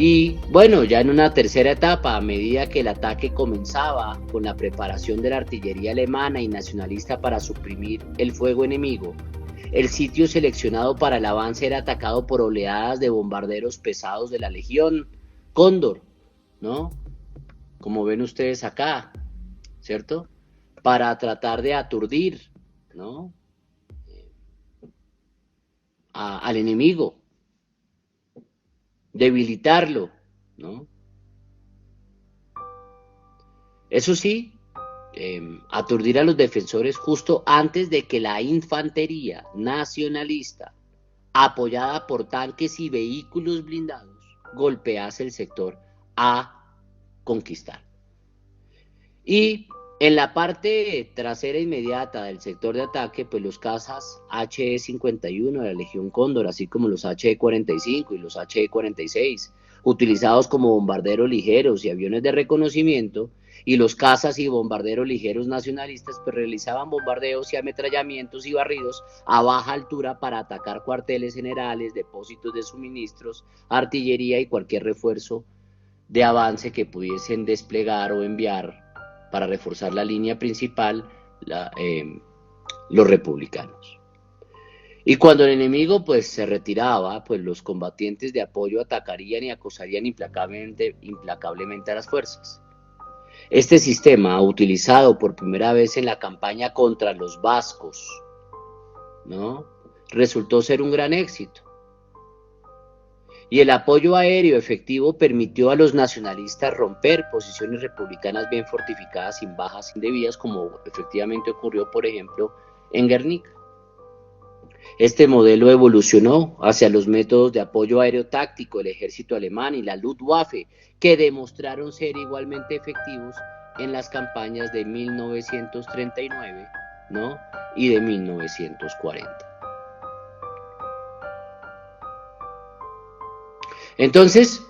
Y bueno, ya en una tercera etapa, a medida que el ataque comenzaba con la preparación de la artillería alemana y nacionalista para suprimir el fuego enemigo, el sitio seleccionado para el avance era atacado por oleadas de bombarderos pesados de la Legión Cóndor, ¿no? Como ven ustedes acá, ¿cierto? Para tratar de aturdir, ¿no? Al enemigo, debilitarlo, ¿no? Eso sí, aturdir a los defensores justo antes de que la infantería nacionalista, apoyada por tanques y vehículos blindados, golpease el sector a conquistar. Y en la parte trasera inmediata del sector de ataque, pues los cazas HE-51 de la Legión Cóndor, así como los HE-45 y los HE-46, utilizados como bombarderos ligeros y aviones de reconocimiento, y los cazas y bombarderos ligeros nacionalistas, pues realizaban bombardeos y ametrallamientos y barridos a baja altura para atacar cuarteles generales, depósitos de suministros, artillería y cualquier refuerzo de avance que pudiesen desplegar o enviar para reforzar la línea principal, los republicanos. Y cuando el enemigo pues se retiraba, pues los combatientes de apoyo atacarían y acosarían implacablemente a las fuerzas. Este sistema, utilizado por primera vez en la campaña contra los vascos, ¿no?, resultó ser un gran éxito. Y el apoyo aéreo efectivo permitió a los nacionalistas romper posiciones republicanas bien fortificadas sin bajas indebidas, como efectivamente ocurrió, por ejemplo, en Guernica. Este modelo evolucionó hacia los métodos de apoyo aéreo táctico del ejército alemán y la Luftwaffe, que demostraron ser igualmente efectivos en las campañas de 1939, ¿no?, y de 1940. Entonces,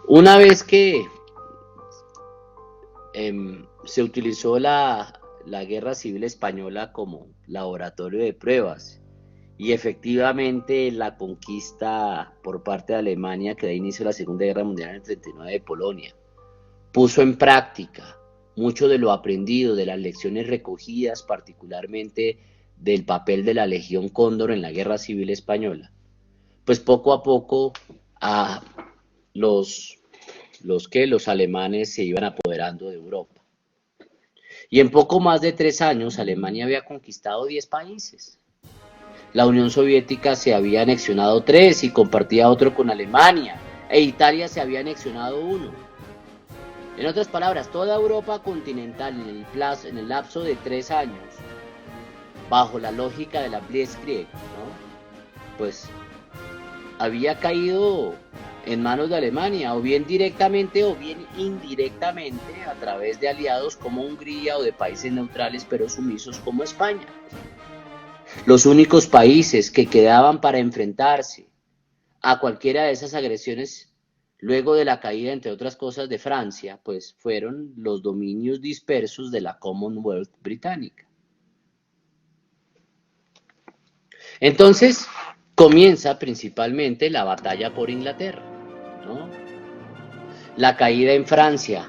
una vez que se utilizó la Guerra Civil Española como laboratorio de pruebas y efectivamente la conquista por parte de Alemania, que da inicio a la Segunda Guerra Mundial en el 39 de Polonia, puso en práctica mucho de lo aprendido, de las lecciones recogidas particularmente del papel de la Legión Cóndor en la Guerra Civil Española, pues poco a poco los alemanes se iban apoderando de Europa. Y en poco más de 3 años, Alemania había conquistado 10 países. La Unión Soviética se había anexionado 3 y compartía otro con Alemania, e Italia se había anexionado 1. En otras palabras, toda Europa continental en el lapso de 3 años, bajo la lógica de la Blitzkrieg, ¿no?, pues había caído en manos de Alemania, o bien directamente o bien indirectamente, a través de aliados como Hungría o de países neutrales pero sumisos como España. Los únicos países que quedaban para enfrentarse a cualquiera de esas agresiones luego de la caída, entre otras cosas, de Francia, pues fueron los dominios dispersos de la Commonwealth británica. Entonces, comienza principalmente la batalla por Inglaterra, ¿no? La caída en Francia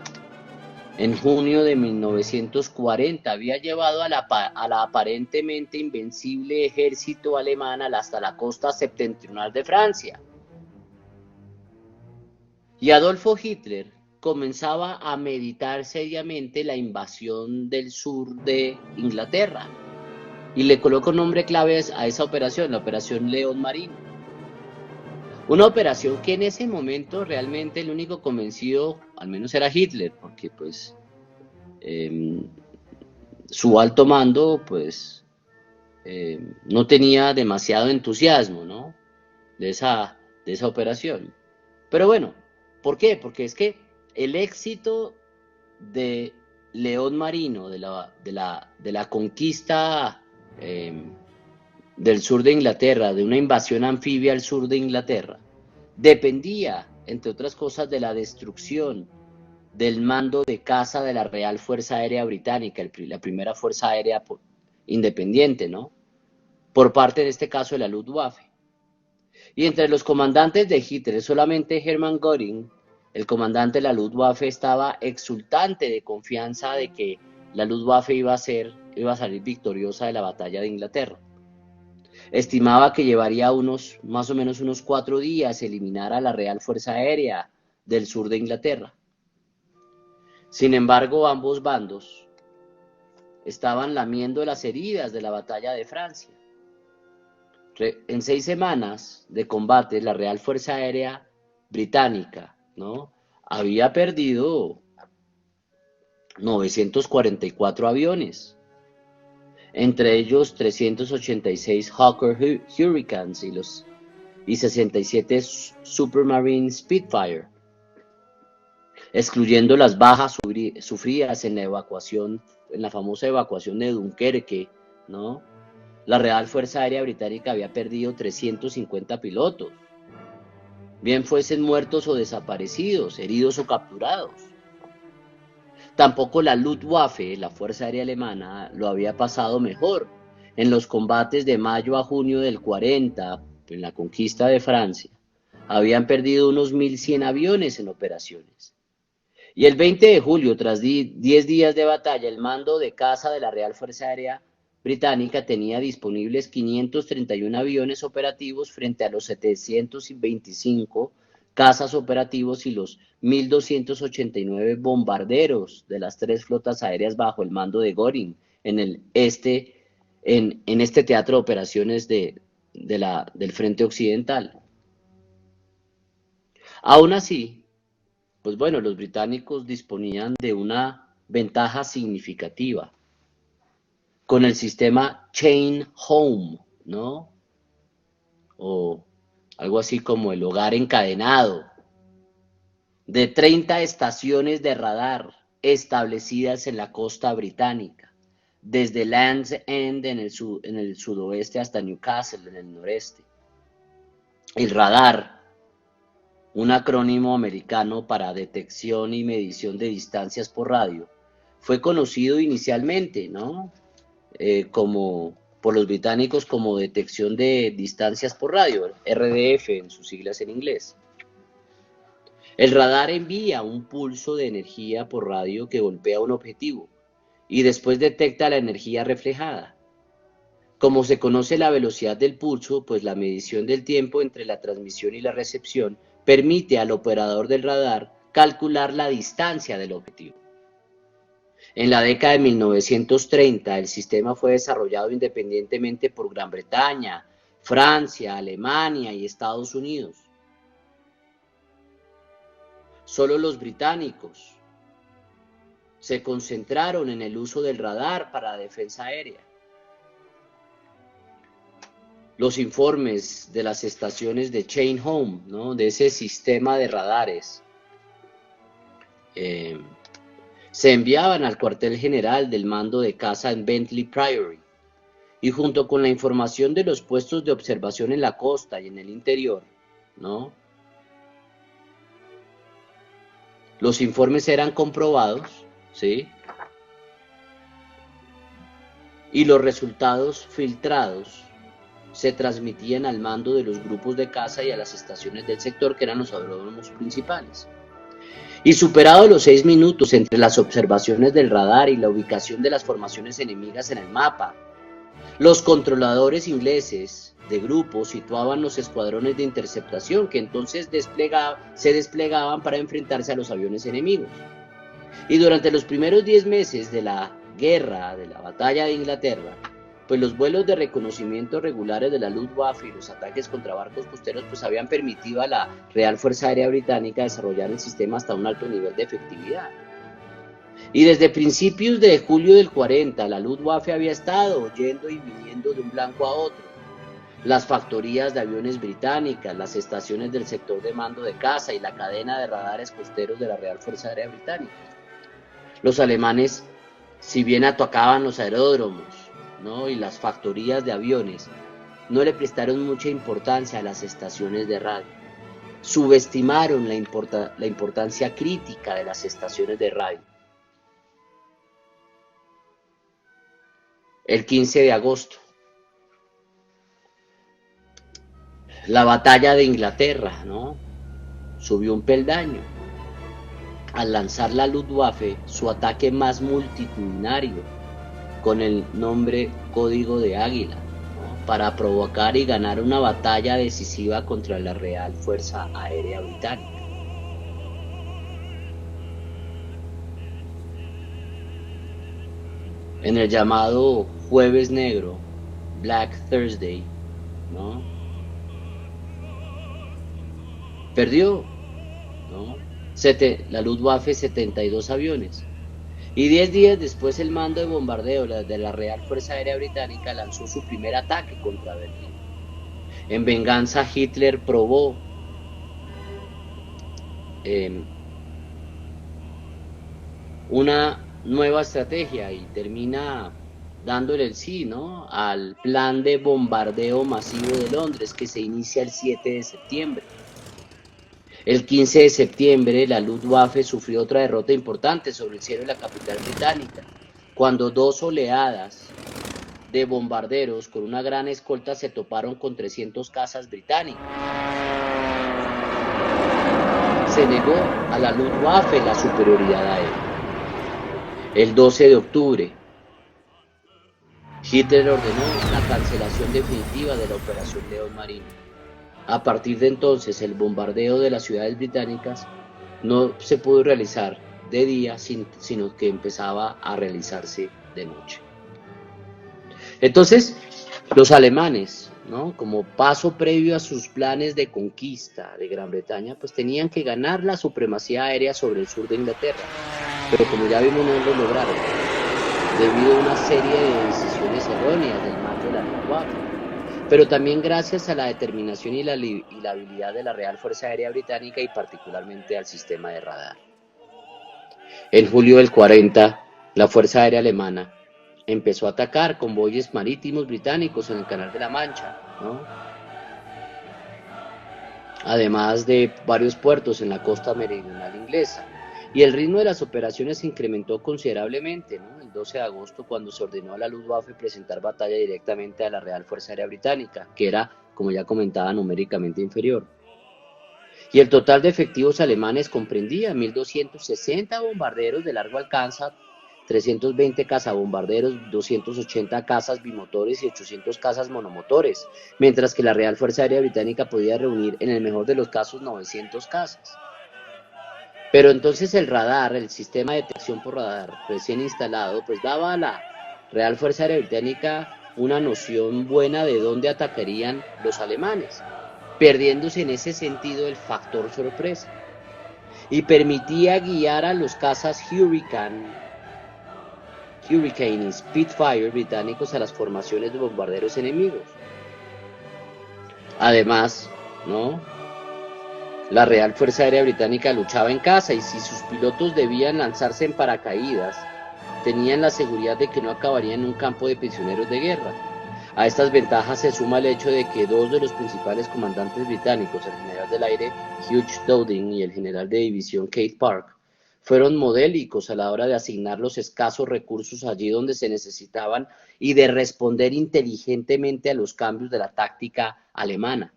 en junio de 1940 había llevado a la aparentemente invencible ejército alemán hasta la costa septentrional de Francia. Y Adolfo Hitler comenzaba a meditar seriamente la invasión del sur de Inglaterra. Y le coloco nombre clave a esa operación, la Operación León Marino. Una operación que en ese momento realmente el único convencido, al menos era Hitler, porque pues su alto mando pues no tenía demasiado entusiasmo, ¿no? de esa operación. Pero bueno, ¿por qué? Porque es que el éxito de León Marino, de la conquista del sur de Inglaterra, de una invasión anfibia al sur de Inglaterra, dependía, entre otras cosas, de la destrucción del mando de caza de la Real Fuerza Aérea Británica, la primera fuerza aérea independiente, ¿no? Por parte, en este caso, de la Luftwaffe. Y entre los comandantes de Hitler, solamente Hermann Göring, el comandante de la Luftwaffe, estaba exultante de confianza de que la Luftwaffe iba a salir victoriosa de la batalla de Inglaterra. Estimaba que llevaría más o menos unos 4 días eliminar a la Real Fuerza Aérea del sur de Inglaterra. Sin embargo, ambos bandos estaban lamiendo las heridas de la batalla de Francia. En 6 semanas de combate, la Real Fuerza Aérea Británica, ¿no?, había perdido 944 aviones, entre ellos 386 Hawker Hurricanes y 67 Supermarine Spitfire, excluyendo las bajas sufridas en la famosa evacuación de Dunkerque, ¿no? La Real Fuerza Aérea Británica había perdido 350 pilotos, bien fuesen muertos o desaparecidos, heridos o capturados. Tampoco la Luftwaffe, la Fuerza Aérea Alemana, lo había pasado mejor. En los combates de mayo a junio del 40, en la conquista de Francia, habían perdido unos 1.100 aviones en operaciones. Y el 20 de julio, tras 10 días de batalla, el mando de caza de la Real Fuerza Aérea Británica tenía disponibles 531 aviones operativos frente a los 725 cazas operativos y los 1.289 bombarderos de las 3 flotas aéreas bajo el mando de Göring en este teatro de operaciones del frente occidental. Aún así, pues bueno, los británicos disponían de una ventaja significativa con el sistema Chain Home, ¿no? O algo así como el hogar encadenado, de 30 estaciones de radar establecidas en la costa británica, desde Land's End en el sudoeste hasta Newcastle en el noreste. El radar, un acrónimo americano para detección y medición de distancias por radio, fue conocido inicialmente, ¿no?, por los británicos como detección de distancias por radio, RDF en sus siglas en inglés. El radar envía un pulso de energía por radio que golpea un objetivo y después detecta la energía reflejada. Como se conoce la velocidad del pulso, pues la medición del tiempo entre la transmisión y la recepción permite al operador del radar calcular la distancia del objetivo. En la década de 1930, el sistema fue desarrollado independientemente por Gran Bretaña, Francia, Alemania y Estados Unidos. Solo los británicos se concentraron en el uso del radar para la defensa aérea. Los informes de las estaciones de Chain Home, ¿no?, de ese sistema de radares, se enviaban al cuartel general del mando de caza en Bentley Priory, y junto con la información de los puestos de observación en la costa y en el interior, ¿no? Los informes eran comprobados, ¿sí? Y los resultados filtrados se transmitían al mando de los grupos de caza y a las estaciones del sector, que eran los aeródromos principales. Y superados los 6 minutos entre las observaciones del radar y la ubicación de las formaciones enemigas en el mapa, los controladores ingleses de grupo situaban los escuadrones de interceptación que entonces se desplegaban para enfrentarse a los aviones enemigos. Y durante los primeros 10 meses de la guerra, de la batalla de Inglaterra, pues los vuelos de reconocimiento regulares de la Luftwaffe y los ataques contra barcos costeros pues habían permitido a la Real Fuerza Aérea Británica desarrollar el sistema hasta un alto nivel de efectividad. Y desde principios de julio del 40, la Luftwaffe había estado yendo y viniendo de un blanco a otro. Las factorías de aviones británicas, las estaciones del sector de mando de caza y la cadena de radares costeros de la Real Fuerza Aérea Británica. Los alemanes, si bien atacaban los aeródromos, ¿no?, y las factorías de aviones, no le prestaron mucha importancia a las estaciones de radio. Subestimaron la importancia crítica de las estaciones de radio. El 15 de agosto, la batalla de Inglaterra, ¿no?, subió un peldaño al lanzar la Luftwaffe su ataque más multitudinario con el nombre Código de Águila, ¿no?, para provocar y ganar una batalla decisiva contra la Real Fuerza Aérea Británica. En el llamado Jueves Negro, Black Thursday, ¿no?, perdió, ¿no?, la Luftwaffe 72 aviones. Y 10 días después el mando de bombardeo de la Real Fuerza Aérea Británica lanzó su primer ataque contra Berlín. En venganza, Hitler probó una nueva estrategia y termina dándole el sí, ¿no?, al plan de bombardeo masivo de Londres, que se inicia el 7 de septiembre. El 15 de septiembre, la Luftwaffe sufrió otra derrota importante sobre el cielo de la capital británica, cuando 2 oleadas de bombarderos con una gran escolta se toparon con 300 cazas británicos. Se negó a la Luftwaffe la superioridad aérea. El 12 de octubre, Hitler ordenó la cancelación definitiva de la Operación León Marino. A partir de entonces, el bombardeo de las ciudades británicas no se pudo realizar de día, sino que empezaba a realizarse de noche. Entonces, los alemanes, ¿no?, como paso previo a sus planes de conquista de Gran Bretaña, pues tenían que ganar la supremacía aérea sobre el sur de Inglaterra. Pero como ya vimos, no lo lograron, debido a una serie de decisiones erróneas del mando de la Luftwaffe. Pero también gracias a la determinación y la habilidad de la Real Fuerza Aérea Británica y particularmente al sistema de radar. En julio del 40, la Fuerza Aérea Alemana empezó a atacar convoyes marítimos británicos en el Canal de la Mancha, ¿no?, además de varios puertos en la costa meridional inglesa. Y el ritmo de las operaciones se incrementó considerablemente, ¿no?, el 12 de agosto, cuando se ordenó a la Luftwaffe presentar batalla directamente a la Real Fuerza Aérea Británica, que era, como ya comentaba, numéricamente inferior. Y el total de efectivos alemanes comprendía 1.260 bombarderos de largo alcance, 320 cazabombarderos, 280 cazas bimotores y 800 cazas monomotores, mientras que la Real Fuerza Aérea Británica podía reunir, en el mejor de los casos, 900 cazas. Pero entonces el radar, el sistema de detección por radar recién instalado, pues daba a la Real Fuerza Aérea Británica una noción buena de dónde atacarían los alemanes, perdiéndose en ese sentido el factor sorpresa, y permitía guiar a los cazas Hurricane y Spitfire británicos a las formaciones de bombarderos enemigos. Además, ¿no?, la Real Fuerza Aérea Británica luchaba en caza y si sus pilotos debían lanzarse en paracaídas, tenían la seguridad de que no acabarían en un campo de prisioneros de guerra. A estas ventajas se suma el hecho de que dos de los principales comandantes británicos, el general del aire Hugh Dowding y el general de división Keith Park, fueron modélicos a la hora de asignar los escasos recursos allí donde se necesitaban y de responder inteligentemente a los cambios de la táctica alemana.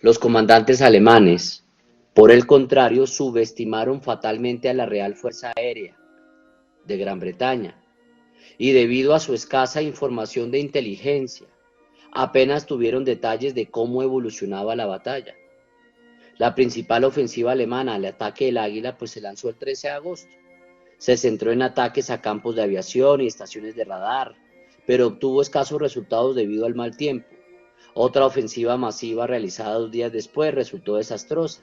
Los comandantes alemanes, por el contrario, subestimaron fatalmente a la Real Fuerza Aérea de Gran Bretaña y debido a su escasa información de inteligencia, apenas tuvieron detalles de cómo evolucionaba la batalla. La principal ofensiva alemana, el ataque del Águila, pues se lanzó el 13 de agosto. Se centró en ataques a campos de aviación y estaciones de radar, pero obtuvo escasos resultados debido al mal tiempo. Otra ofensiva masiva realizada 2 días después resultó desastrosa.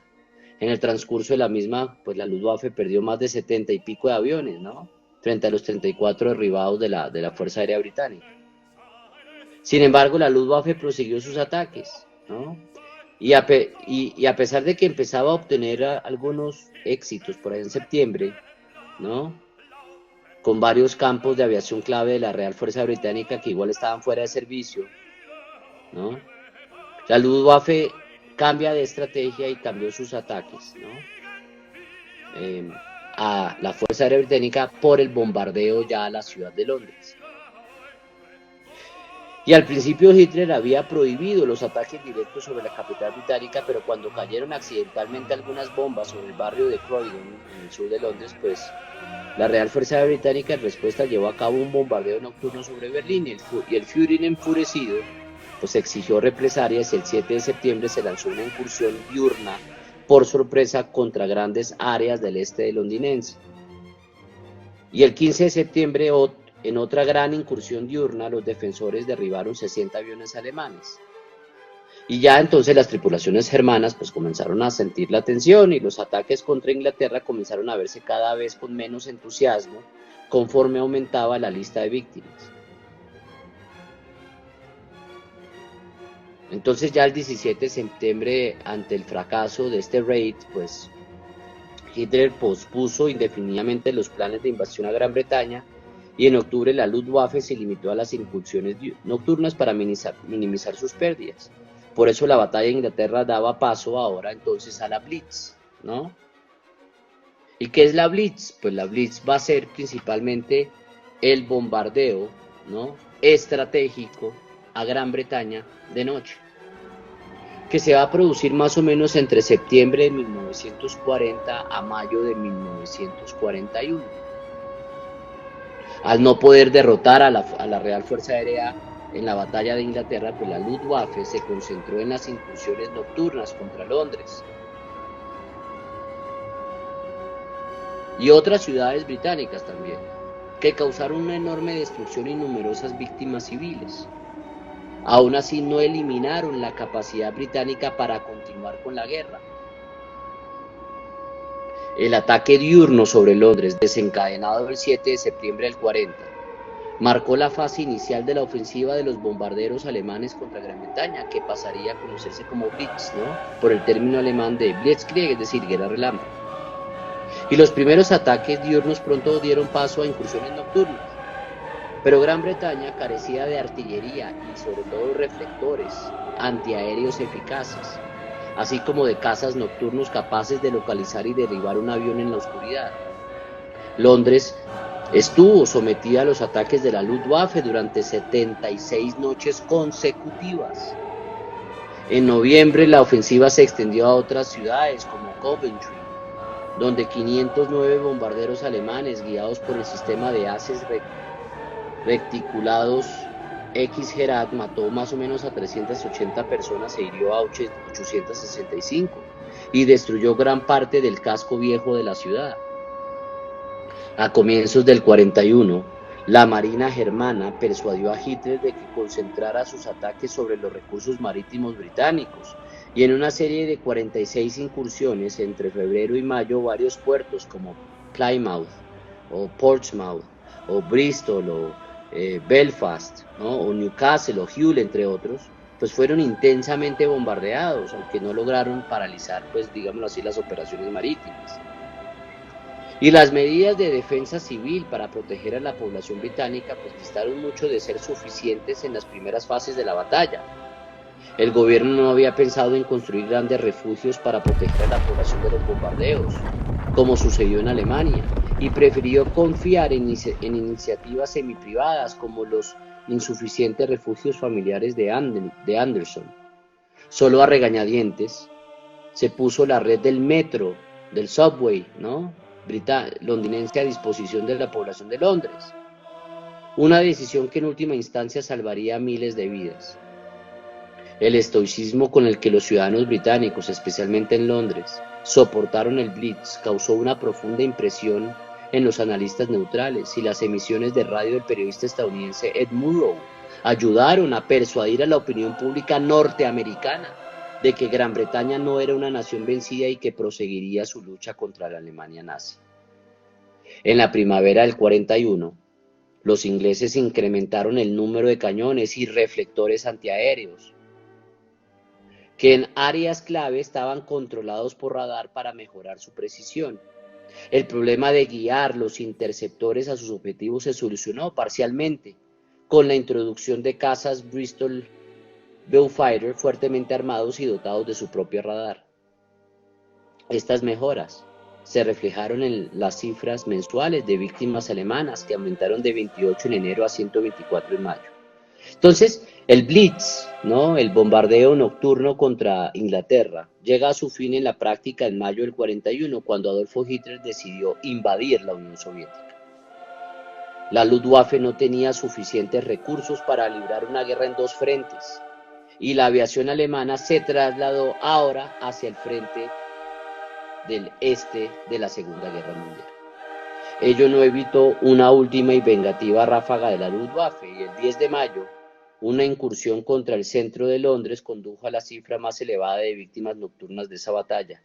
En el transcurso de la misma, pues la Luftwaffe perdió más de 70 y pico de aviones, ¿no? Frente a los 34 derribados de la Fuerza Aérea Británica. Sin embargo, la Luftwaffe prosiguió sus ataques, ¿no? Y a pesar de que empezaba a obtener algunos éxitos por ahí en septiembre, ¿no? Con varios campos de aviación clave de la Real Fuerza Británica que igual estaban fuera de servicio, ¿no? La Luftwaffe cambia de estrategia y cambió sus ataques, ¿no? A la Fuerza Aérea Británica por el bombardeo ya a la ciudad de Londres. Y al principio Hitler había prohibido los ataques directos sobre la capital británica, pero cuando cayeron accidentalmente algunas bombas sobre el barrio de Croydon, en el sur de Londres, pues la Real Fuerza Británica en respuesta llevó a cabo un bombardeo nocturno sobre Berlín y el Führer enfurecido pues exigió represalias y el 7 de septiembre se lanzó una incursión diurna por sorpresa contra grandes áreas del este londinense. Y el 15 de septiembre en otra gran incursión diurna, los defensores derribaron 60 aviones alemanes. Y ya entonces las tripulaciones germanas pues comenzaron a sentir la tensión y los ataques contra Inglaterra comenzaron a verse cada vez con menos entusiasmo conforme aumentaba la lista de víctimas. Entonces ya el 17 de septiembre, ante el fracaso de este raid, pues Hitler pospuso indefinidamente los planes de invasión a Gran Bretaña y en octubre la Luftwaffe se limitó a las incursiones nocturnas para minimizar sus pérdidas. Por eso la batalla de Inglaterra daba paso ahora entonces a la Blitz, ¿no? ¿Y qué es la Blitz? Pues la Blitz va a ser principalmente el bombardeo, ¿no?, estratégico a Gran Bretaña de noche, que se va a producir más o menos entre septiembre de 1940 a mayo de 1941. Al no poder derrotar a la Real Fuerza Aérea en la batalla de Inglaterra, pues la Luftwaffe se concentró en las incursiones nocturnas contra Londres y otras ciudades británicas también, que causaron una enorme destrucción y numerosas víctimas civiles. Aún así no eliminaron la capacidad británica para continuar con la guerra. El ataque diurno sobre Londres, desencadenado el 7 de septiembre del 40, marcó la fase inicial de la ofensiva de los bombarderos alemanes contra Gran Bretaña, que pasaría a conocerse como Blitz, ¿no?, por el término alemán de Blitzkrieg, es decir, guerra relámpago. Y los primeros ataques diurnos pronto dieron paso a incursiones nocturnas. Pero Gran Bretaña carecía de artillería y sobre todo reflectores antiaéreos eficaces, así como de cazas nocturnos capaces de localizar y derribar un avión en la oscuridad. Londres estuvo sometida a los ataques de la Luftwaffe durante 76 noches consecutivas. En noviembre la ofensiva se extendió a otras ciudades como Coventry, donde 509 bombarderos alemanes guiados por el sistema de haces reticulados X-Gerad mató más o menos a 380 personas e hirió a 865 y destruyó gran parte del casco viejo de la ciudad. A comienzos del 41, la Marina germana persuadió a Hitler de que concentrara sus ataques sobre los recursos marítimos británicos y en una serie de 46 incursiones entre febrero y mayo varios puertos como Plymouth o Portsmouth o Bristol o Belfast, ¿no?, o Newcastle o Hull, entre otros, pues fueron intensamente bombardeados, aunque no lograron paralizar, pues digámoslo así, las operaciones marítimas. Y las medidas de defensa civil para proteger a la población británica pues distaron mucho de ser suficientes en las primeras fases de la batalla. El gobierno no había pensado en construir grandes refugios para proteger a la población de los bombardeos, como sucedió en Alemania, y prefirió confiar en iniciativas semiprivadas como los insuficientes refugios familiares de Anderson. Solo a regañadientes se puso la red del metro, del subway, ¿no? Londinense a disposición de la población de Londres. Una decisión que en última instancia salvaría miles de vidas. El estoicismo con el que los ciudadanos británicos, especialmente en Londres, soportaron el Blitz causó una profunda impresión en los analistas neutrales, y las emisiones de radio del periodista estadounidense Ed Murrow ayudaron a persuadir a la opinión pública norteamericana de que Gran Bretaña no era una nación vencida y que proseguiría su lucha contra la Alemania nazi. En la primavera del 41, los ingleses incrementaron el número de cañones y reflectores antiaéreos, que en áreas clave estaban controlados por radar para mejorar su precisión. El problema de guiar los interceptores a sus objetivos se solucionó parcialmente con la introducción de cazas Bristol Beaufighter fuertemente armados y dotados de su propio radar. Estas mejoras se reflejaron en las cifras mensuales de víctimas alemanas, que aumentaron de 28 en enero a 124 en mayo. Entonces, el Blitz, ¿no? El bombardeo nocturno contra Inglaterra, llega a su fin en la práctica en mayo del 41, cuando Adolfo Hitler decidió invadir la Unión Soviética. La Luftwaffe no tenía suficientes recursos para librar una guerra en dos frentes, y la aviación alemana se trasladó ahora hacia el frente del este de la Segunda Guerra Mundial. Ello no evitó una última y vengativa ráfaga de la Luftwaffe, y el 10 de mayo, una incursión contra el centro de Londres condujo a la cifra más elevada de víctimas nocturnas de esa batalla.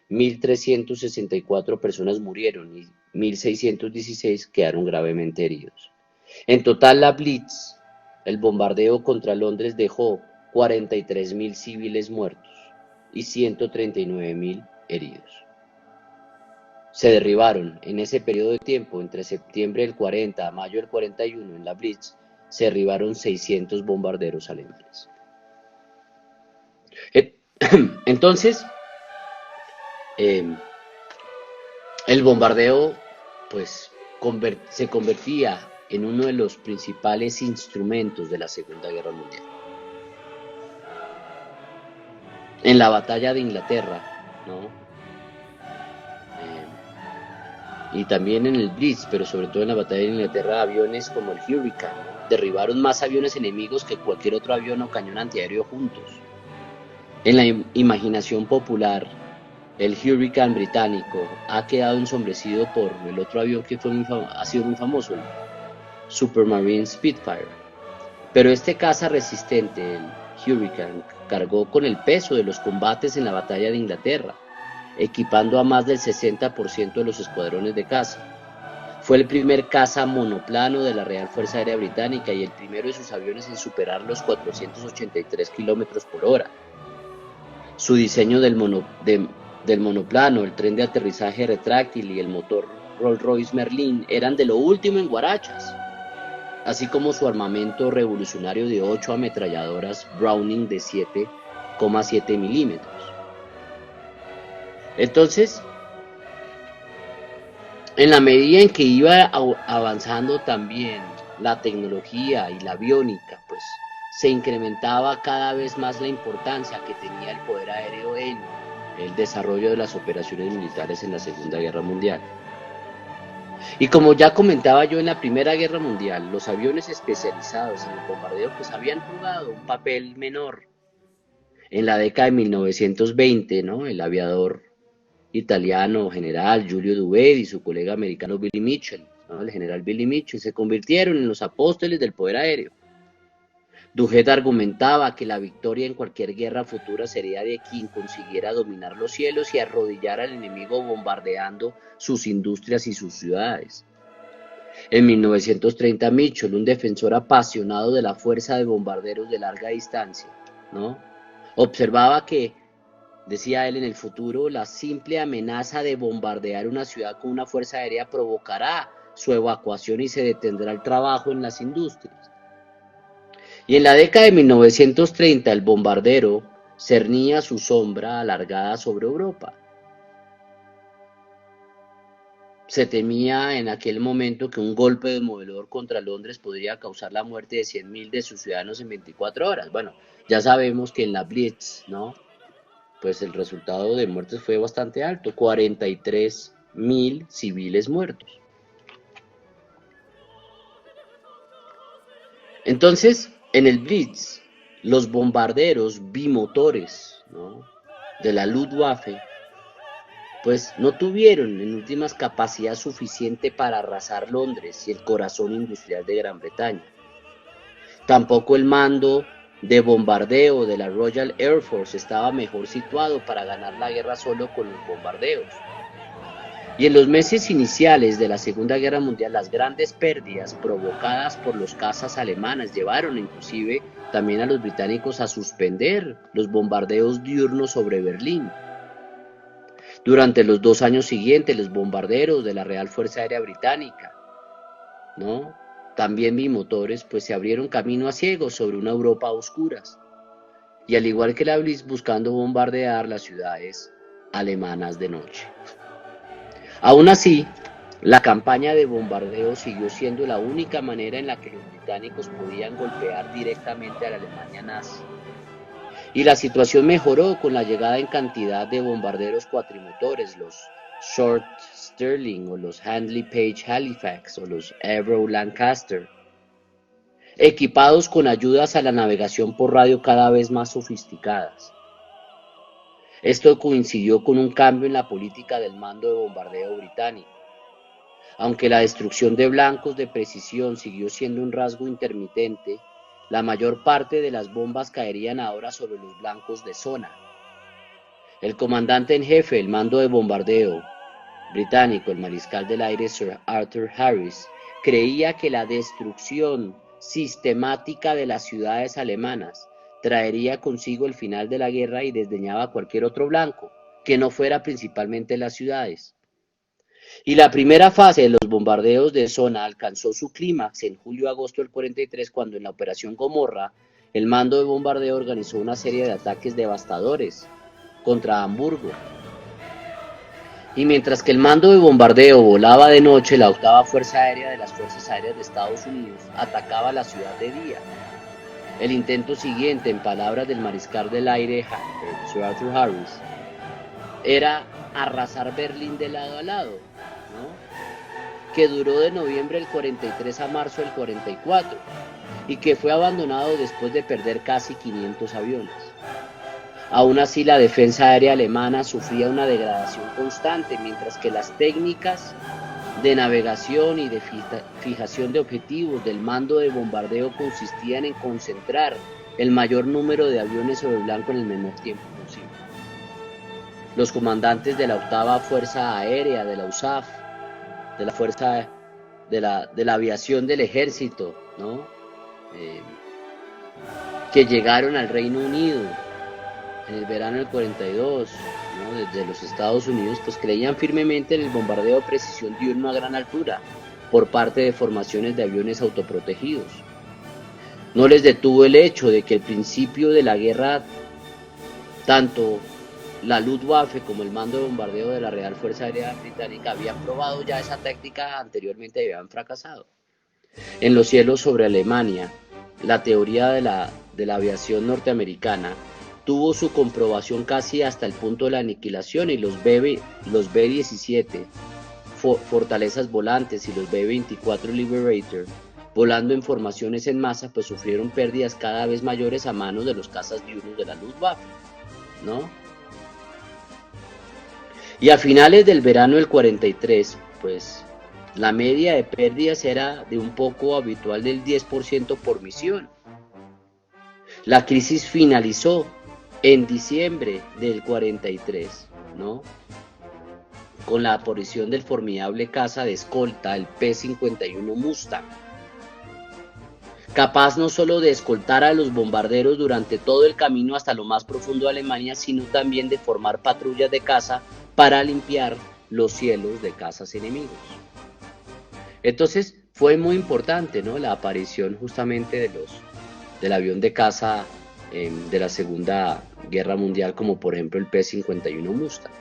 1.364 personas murieron y 1.616 quedaron gravemente heridos. En total, la Blitz, el bombardeo contra Londres, dejó 43.000 civiles muertos y 139.000 heridos. Se derribaron en ese periodo de tiempo, entre septiembre del 40 a mayo del 41, en la Blitz, se derribaron 600 bombarderos alemanes. Entonces, el bombardeo pues, se convertía en uno de los principales instrumentos de la Segunda Guerra Mundial. En la batalla de Inglaterra, ¿no? Y también en el Blitz, pero sobre todo en la batalla de Inglaterra, aviones como el Hurricane, ¿no? Derribaron más aviones enemigos que cualquier otro avión o cañón antiaéreo juntos. En la imaginación popular, el Hurricane británico ha quedado ensombrecido por el otro avión que ha sido muy famoso, el Supermarine Spitfire. Pero este caza resistente, el Hurricane, cargó con el peso de los combates en la batalla de Inglaterra, equipando a más del 60% de los escuadrones de caza. Fue el primer caza monoplano de la Real Fuerza Aérea Británica y el primero de sus aviones en superar los 483 kilómetros por hora. Su diseño del monoplano, el tren de aterrizaje retráctil y el motor Rolls-Royce Merlin eran de lo último en guarachas, así como su armamento revolucionario de 8 ametralladoras Browning de 7,7 milímetros. Entonces, en la medida en que iba avanzando también la tecnología y la aviónica, pues se incrementaba cada vez más la importancia que tenía el poder aéreo en el desarrollo de las operaciones militares en la Segunda Guerra Mundial. Y como ya comentaba yo, en la Primera Guerra Mundial, los aviones especializados en el bombardeo pues habían jugado un papel menor. En la década de 1920, ¿no? El aviador italiano general Giulio Douhet y su colega americano Billy Mitchell, ¿no? El general Billy Mitchell, se convirtieron en los apóstoles del poder aéreo. Douhet argumentaba que la victoria en cualquier guerra futura sería de quien consiguiera dominar los cielos y arrodillar al enemigo bombardeando sus industrias y sus ciudades. En 1930, Mitchell, un defensor apasionado de la fuerza de bombarderos de larga distancia, ¿no? Observaba que Decía él, en el futuro, la simple amenaza de bombardear una ciudad con una fuerza aérea provocará su evacuación y se detendrá el trabajo en las industrias. Y en la década de 1930 el bombardero cernía su sombra alargada sobre Europa. Se temía en aquel momento que un golpe demoledor contra Londres podría causar la muerte de 100.000 de sus ciudadanos en 24 horas. Bueno, ya sabemos que en la Blitz, ¿no? Pues el resultado de muertes fue bastante alto, 43.000 civiles muertos. Entonces, en el Blitz, los bombarderos bimotores, ¿no?, de la Luftwaffe, pues no tuvieron en últimas capacidad suficiente para arrasar Londres y el corazón industrial de Gran Bretaña. Tampoco el mando de bombardeo de la Royal Air Force estaba mejor situado para ganar la guerra solo con los bombardeos. Y en los meses iniciales de la Segunda Guerra Mundial, las grandes pérdidas provocadas por los cazas alemanes llevaron inclusive también a los británicos a suspender los bombardeos diurnos sobre Berlín. Durante los 2 años siguientes, los bombarderos de la Real Fuerza Aérea Británica, ¿no?, también bimotores, pues se abrieron camino a ciegos sobre una Europa a oscuras, y al igual que la Blitz, buscando bombardear las ciudades alemanas de noche. Aún así, la campaña de bombardeo siguió siendo la única manera en la que los británicos podían golpear directamente a la Alemania nazi. Y la situación mejoró con la llegada en cantidad de bombarderos cuatrimotores, los Short Stirling o los Handley Page Halifax o los Avro Lancaster, equipados con ayudas a la navegación por radio cada vez más sofisticadas. Esto coincidió con un cambio en la política del mando de bombardeo británico. Aunque la destrucción de blancos de precisión siguió siendo un rasgo intermitente, la mayor parte de las bombas caerían ahora sobre los blancos de zona. El comandante en jefe del mando de bombardeo británico, el mariscal del aire Sir Arthur Harris, creía que la destrucción sistemática de las ciudades alemanas traería consigo el final de la guerra y desdeñaba cualquier otro blanco, que no fuera principalmente las ciudades. Y la primera fase de los bombardeos de zona alcanzó su clímax en julio-agosto del 43, cuando en la Operación Gomorra, el mando de bombardeo organizó una serie de ataques devastadores contra Hamburgo. Y mientras que el mando de bombardeo volaba de noche, la octava Fuerza Aérea de las Fuerzas Aéreas de Estados Unidos atacaba la ciudad de día. El intento siguiente, en palabras del mariscal del aire Sir Arthur Harris, era arrasar Berlín de lado a lado, ¿no?, que duró de noviembre del 43 a marzo del 44 y que fue abandonado después de perder casi 500 aviones. Aún así, la defensa aérea alemana sufría una degradación constante, mientras que las técnicas de navegación y de fijación de objetivos del mando de bombardeo consistían en concentrar el mayor número de aviones sobre el blanco en el menor tiempo posible. Los comandantes de la octava Fuerza Aérea, de la USAF, de la Fuerza de la Aviación del Ejército, ¿no?, que llegaron al Reino Unido en el verano del 42, ¿no?, desde los Estados Unidos, pues creían firmemente en el bombardeo de precisión diurno a gran altura por parte de formaciones de aviones autoprotegidos. No les detuvo el hecho de que al principio de la guerra, tanto la Luftwaffe como el mando de bombardeo de la Real Fuerza Aérea Británica habían probado ya esa táctica anteriormente y habían fracasado. En los cielos sobre Alemania, la teoría de la aviación norteamericana tuvo su comprobación casi hasta el punto de la aniquilación, y los B-17 Fortalezas Volantes y los B-24 Liberator, volando en formaciones en masa, pues sufrieron pérdidas cada vez mayores a manos de los cazas diurnos de la Luftwaffe, ¿no? Y a finales del verano del 43, pues la media de pérdidas era de un poco habitual del 10% por misión. La crisis finalizó en diciembre del 43, ¿no?, con la aparición del formidable caza de escolta, el P-51 Mustang. capaz no solo de escoltar a los bombarderos durante todo el camino hasta lo más profundo de Alemania, sino también de formar patrullas de caza para limpiar los cielos de cazas enemigos. Entonces fue muy importante, ¿no?, la aparición justamente del avión de caza de la Segunda Guerra Mundial, como por ejemplo el P-51 Mustang,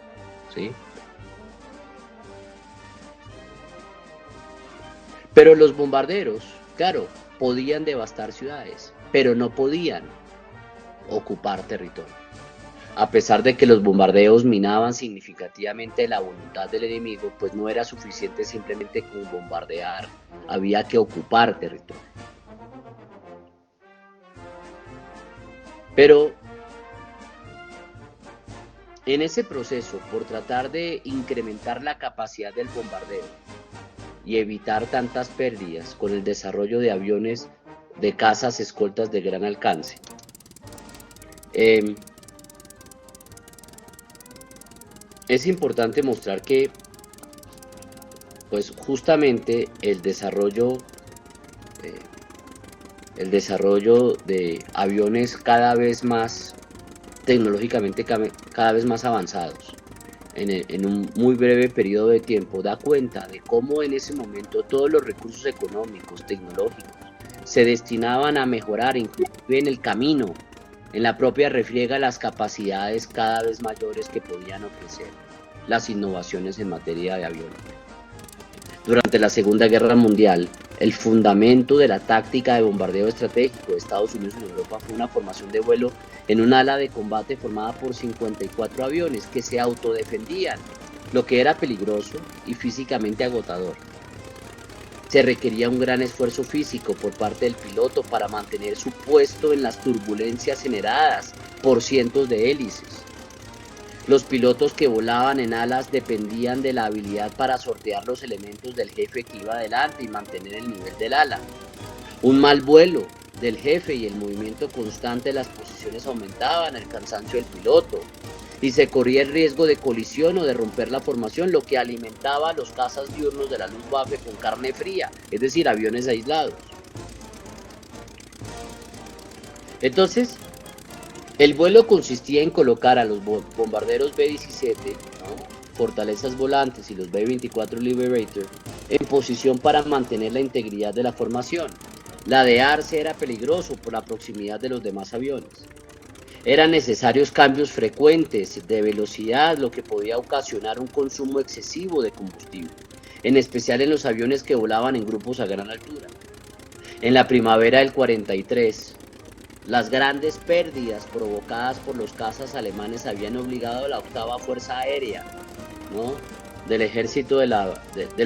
¿sí? Pero los bombarderos, claro, podían devastar ciudades, pero no podían ocupar territorio. A pesar de que los bombardeos minaban significativamente la voluntad del enemigo, pues no era suficiente simplemente con bombardear, había que ocupar territorio. Pero en ese proceso, por tratar de incrementar la capacidad del bombardeo y evitar tantas pérdidas con el desarrollo de aviones de cazas escoltas de gran alcance, es importante mostrar que pues justamente el desarrollo de aviones cada vez más tecnológicamente cada vez más avanzados en un muy breve periodo de tiempo da cuenta de cómo en ese momento todos los recursos económicos, tecnológicos, se destinaban a mejorar inclusive en el camino, en la propia refriega, las capacidades cada vez mayores que podían ofrecer las innovaciones en materia de aviones. Durante la Segunda Guerra Mundial, el fundamento de la táctica de bombardeo estratégico de Estados Unidos en Europa fue una formación de vuelo en un ala de combate formada por 54 aviones que se autodefendían, lo que era peligroso y físicamente agotador. Se requería un gran esfuerzo físico por parte del piloto para mantener su puesto en las turbulencias generadas por cientos de hélices. Los pilotos que volaban en alas dependían de la habilidad para sortear los elementos del jefe que iba adelante y mantener el nivel del ala. Un mal vuelo del jefe y el movimiento constante de las posiciones aumentaban el cansancio del piloto y se corría el riesgo de colisión o de romper la formación, lo que alimentaba a los cazas diurnos de la Luftwaffe con carne fría, es decir, aviones aislados. Entonces, el vuelo consistía en colocar a los bombarderos B-17, ¿no?, fortalezas volantes, y los B-24 Liberator en posición para mantener la integridad de la formación. Ladearse era peligroso por la proximidad de los demás aviones. Eran necesarios cambios frecuentes de velocidad, lo que podía ocasionar un consumo excesivo de combustible, en especial en los aviones que volaban en grupos a gran altura. En la primavera del 43, las grandes pérdidas provocadas por los cazas alemanes habían obligado a la octava Fuerza Aérea, ¿no?, del ejército de la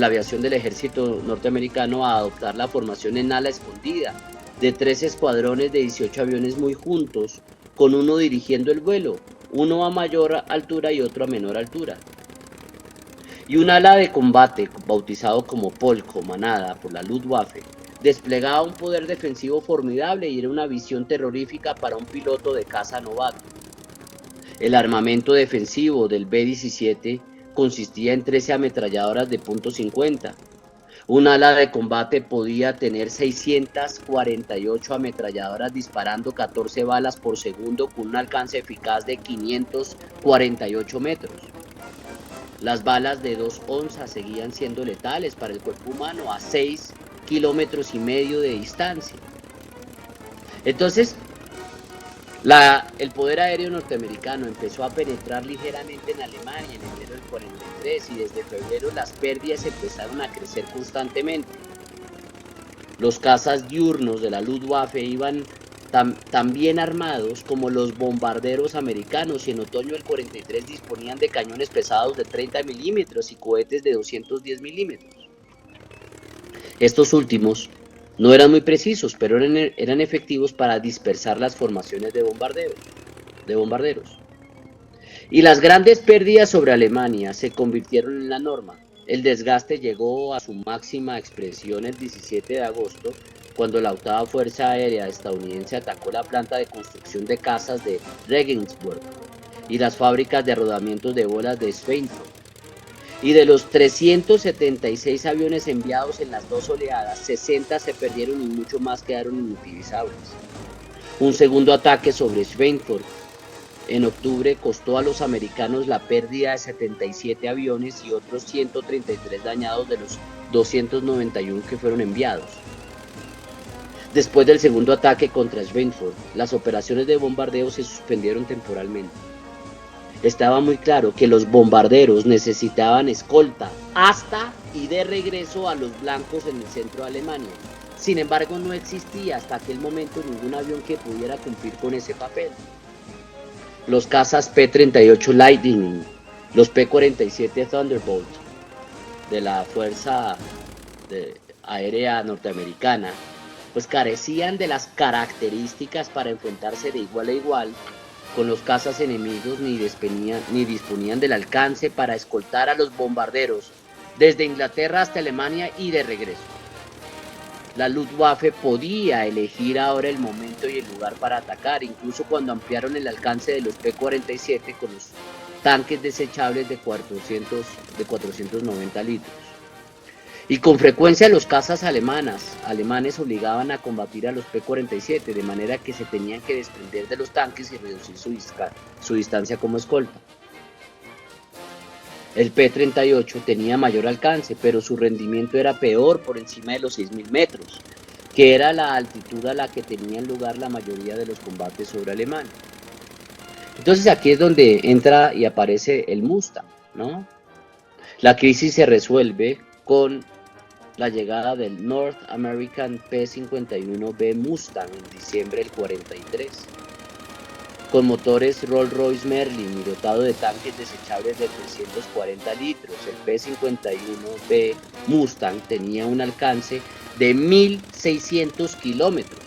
aviación del ejército norteamericano a adoptar la formación en ala escondida de 3 escuadrones de 18 aviones muy juntos, con uno dirigiendo el vuelo, uno a mayor altura y otro a menor altura. Y un ala de combate, bautizado como Polk o manada por la Luftwaffe, desplegaba un poder defensivo formidable y era una visión terrorífica para un piloto de caza novato. El armamento defensivo del B-17 consistía en 13 ametralladoras de .50. Un ala de combate podía tener 648 ametralladoras disparando 14 balas por segundo con un alcance eficaz de 548 metros. Las balas de 2 onzas seguían siendo letales para el cuerpo humano a 6,5 kilómetros de distancia. Entonces, el poder aéreo norteamericano empezó a penetrar ligeramente en Alemania en enero del 43 y desde febrero las pérdidas empezaron a crecer constantemente. Los cazas diurnos de la Luftwaffe iban tan bien armados como los bombarderos americanos y en otoño del 43 disponían de cañones pesados de 30 milímetros y cohetes de 210 milímetros. Estos últimos no eran muy precisos, pero eran efectivos para dispersar las formaciones de bombarderos. Y las grandes pérdidas sobre Alemania se convirtieron en la norma. El desgaste llegó a su máxima expresión el 17 de agosto, cuando la octava Fuerza Aérea estadounidense atacó la planta de construcción de cazas de Regensburg y las fábricas de rodamientos de bolas de Schweinfurt. Y de los 376 aviones enviados en las dos oleadas, 60 se perdieron y mucho más quedaron inutilizables. Un segundo ataque sobre Schweinfurt en octubre costó a los americanos la pérdida de 77 aviones y otros 133 dañados de los 291 que fueron enviados. Después del segundo ataque contra Schweinfurt, las operaciones de bombardeo se suspendieron temporalmente. Estaba muy claro que los bombarderos necesitaban escolta hasta y de regreso a los blancos en el centro de Alemania. Sin embargo, no existía hasta aquel momento ningún avión que pudiera cumplir con ese papel. Los cazas P-38 Lightning, los P-47 Thunderbolt de la Fuerza Aérea Norteamericana, pues carecían de las características para enfrentarse de igual a igual con los cazas enemigos ni disponían del alcance para escoltar a los bombarderos desde Inglaterra hasta Alemania y de regreso. La Luftwaffe podía elegir ahora el momento y el lugar para atacar, incluso cuando ampliaron el alcance de los P-47 con los tanques desechables de 490 litros. Y con frecuencia los cazas alemanes obligaban a combatir a los P-47, de manera que se tenían que desprender de los tanques y reducir su distancia como escolta. El P-38 tenía mayor alcance, pero su rendimiento era peor por encima de los 6.000 metros, que era la altitud a la que tenían lugar la mayoría de los combates sobre Alemania. Entonces aquí es donde entra y aparece el Mustang, ¿no? La crisis se resuelve con la llegada del North American P-51B Mustang en diciembre del 43. Con motores Rolls-Royce Merlin y dotado de tanques desechables de 340 litros, el P-51B Mustang tenía un alcance de 1.600 kilómetros,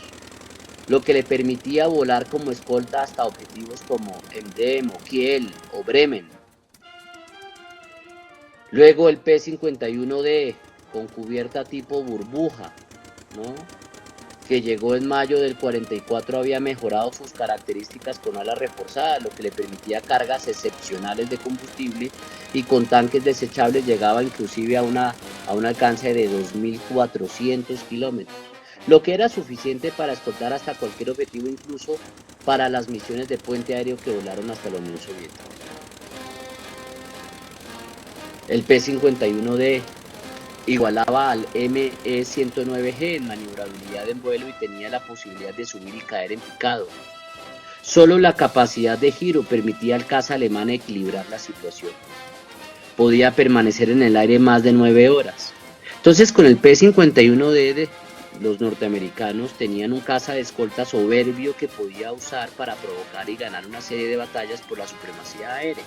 lo que le permitía volar como escolta hasta objetivos como Emden, Kiel o Bremen. Luego el P-51D con cubierta tipo burbuja, ¿no?, que llegó en mayo del 44, había mejorado sus características con alas reforzadas, lo que le permitía cargas excepcionales de combustible, y con tanques desechables llegaba inclusive a un alcance de 2.400 kilómetros, lo que era suficiente para escoltar hasta cualquier objetivo, incluso para las misiones de puente aéreo que volaron hasta la Unión Soviética. El P-51D igualaba al ME-109G en maniobrabilidad en vuelo y tenía la posibilidad de subir y caer en picado. Solo la capacidad de giro permitía al caza alemán equilibrar la situación. Podía permanecer en el aire más de 9 horas. Entonces, con el P-51D, los norteamericanos tenían un caza de escolta soberbio que podía usar para provocar y ganar una serie de batallas por la supremacía aérea.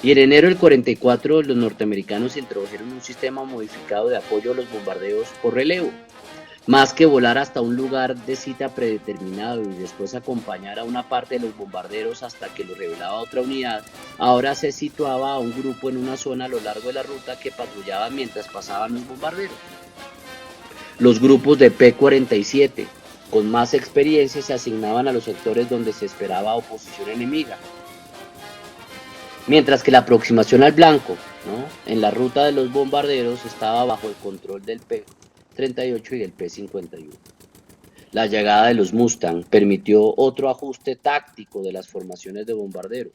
Y en enero del 44 los norteamericanos introdujeron un sistema modificado de apoyo a los bombardeos por relevo. Más que volar hasta un lugar de cita predeterminado y después acompañar a una parte de los bombarderos hasta que lo revelaba otra unidad, ahora se situaba a un grupo en una zona a lo largo de la ruta que patrullaban mientras pasaban los bombarderos. Los grupos de P-47 con más experiencia se asignaban a los sectores donde se esperaba oposición enemiga, mientras que la aproximación al blanco, ¿no?, en la ruta de los bombarderos estaba bajo el control del P-38 y del P-51. La llegada de los Mustang permitió otro ajuste táctico de las formaciones de bombarderos.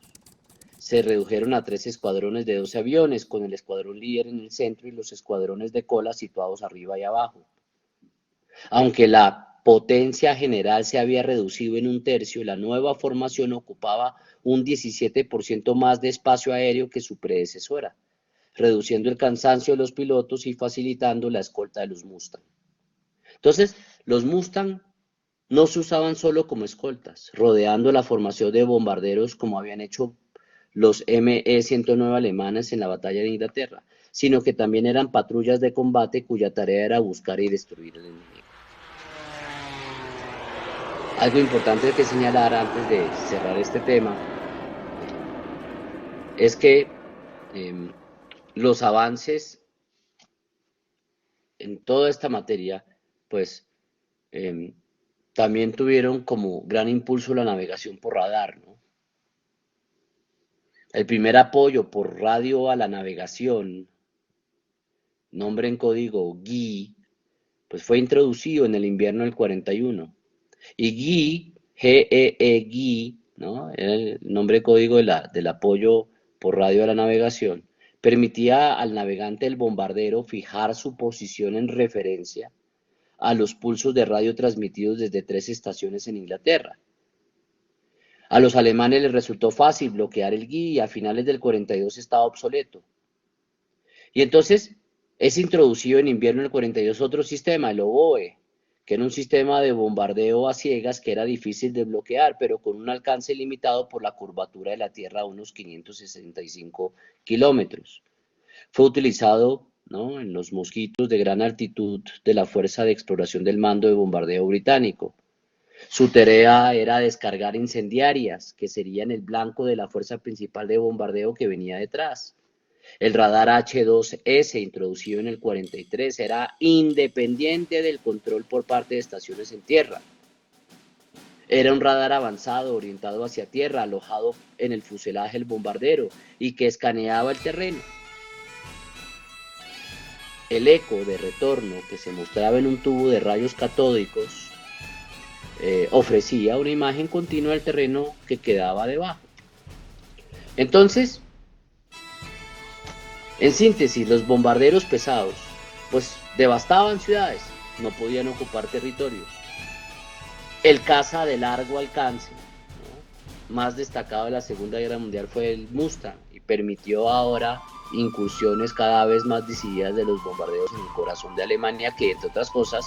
Se redujeron a 3 escuadrones de 12 aviones, con el escuadrón líder en el centro y los escuadrones de cola situados arriba y abajo. Aunque la potencia general se había reducido en un tercio, la nueva formación ocupaba un 17% más de espacio aéreo que su predecesora, reduciendo el cansancio de los pilotos y facilitando la escolta de los Mustang. Entonces, los Mustang no se usaban solo como escoltas, rodeando la formación de bombarderos como habían hecho los ME-109 alemanes en la batalla de Inglaterra, sino que también eran patrullas de combate cuya tarea era buscar y destruir al enemigo. Algo importante que señalar antes de cerrar este tema es que los avances en toda esta materia, pues también tuvieron como gran impulso la navegación por radar, ¿no? El primer apoyo por radio a la navegación, nombre en código GUI, pues fue introducido en el invierno del 41. Y GUI, GEE, ¿no? Era el nombre código del apoyo por radio a la navegación, permitía al navegante del bombardero fijar su posición en referencia a los pulsos de radio transmitidos desde 3 estaciones en Inglaterra. A los alemanes les resultó fácil bloquear el GUI y a finales del 42 estaba obsoleto. Y entonces es introducido en invierno del 42 otro sistema, el OBOE, que era un sistema de bombardeo a ciegas que era difícil de bloquear, pero con un alcance limitado por la curvatura de la Tierra a unos 565 kilómetros. Fue utilizado, ¿no?, en los mosquitos de gran altitud de la Fuerza de Exploración del Mando de Bombardeo Británico. Su tarea era descargar incendiarias, que serían el blanco de la fuerza principal de bombardeo que venía detrás. El radar H2S, introducido en el 43, era independiente del control por parte de estaciones en tierra. Era un radar avanzado orientado hacia tierra, alojado en el fuselaje del bombardero y que escaneaba el terreno. El eco de retorno que se mostraba en un tubo de rayos catódicos ofrecía una imagen continua del terreno que quedaba debajo. Entonces, en síntesis, los bombarderos pesados pues devastaban ciudades, no podían ocupar territorios. El caza de largo alcance, ¿no?, más destacado de la Segunda Guerra Mundial fue el Mustang y permitió ahora incursiones cada vez más decididas de los bombarderos en el corazón de Alemania, que entre otras cosas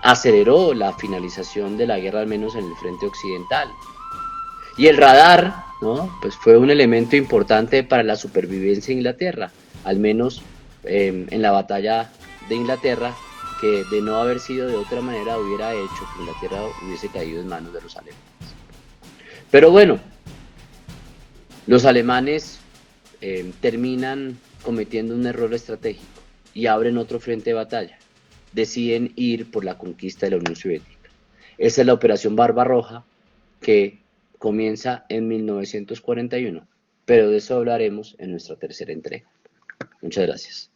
aceleró la finalización de la guerra, al menos en el frente occidental. Y el radar, ¿no?, pues fue un elemento importante para la supervivencia de Inglaterra, al menos en la batalla de Inglaterra, que de no haber sido de otra manera hubiera hecho que Inglaterra hubiese caído en manos de los alemanes. Pero bueno, los alemanes terminan cometiendo un error estratégico y abren otro frente de batalla. Deciden ir por la conquista de la Unión Soviética. Esa es la Operación Barbarroja, que comienza en 1941, pero de eso hablaremos en nuestra tercera entrega. Muchas gracias.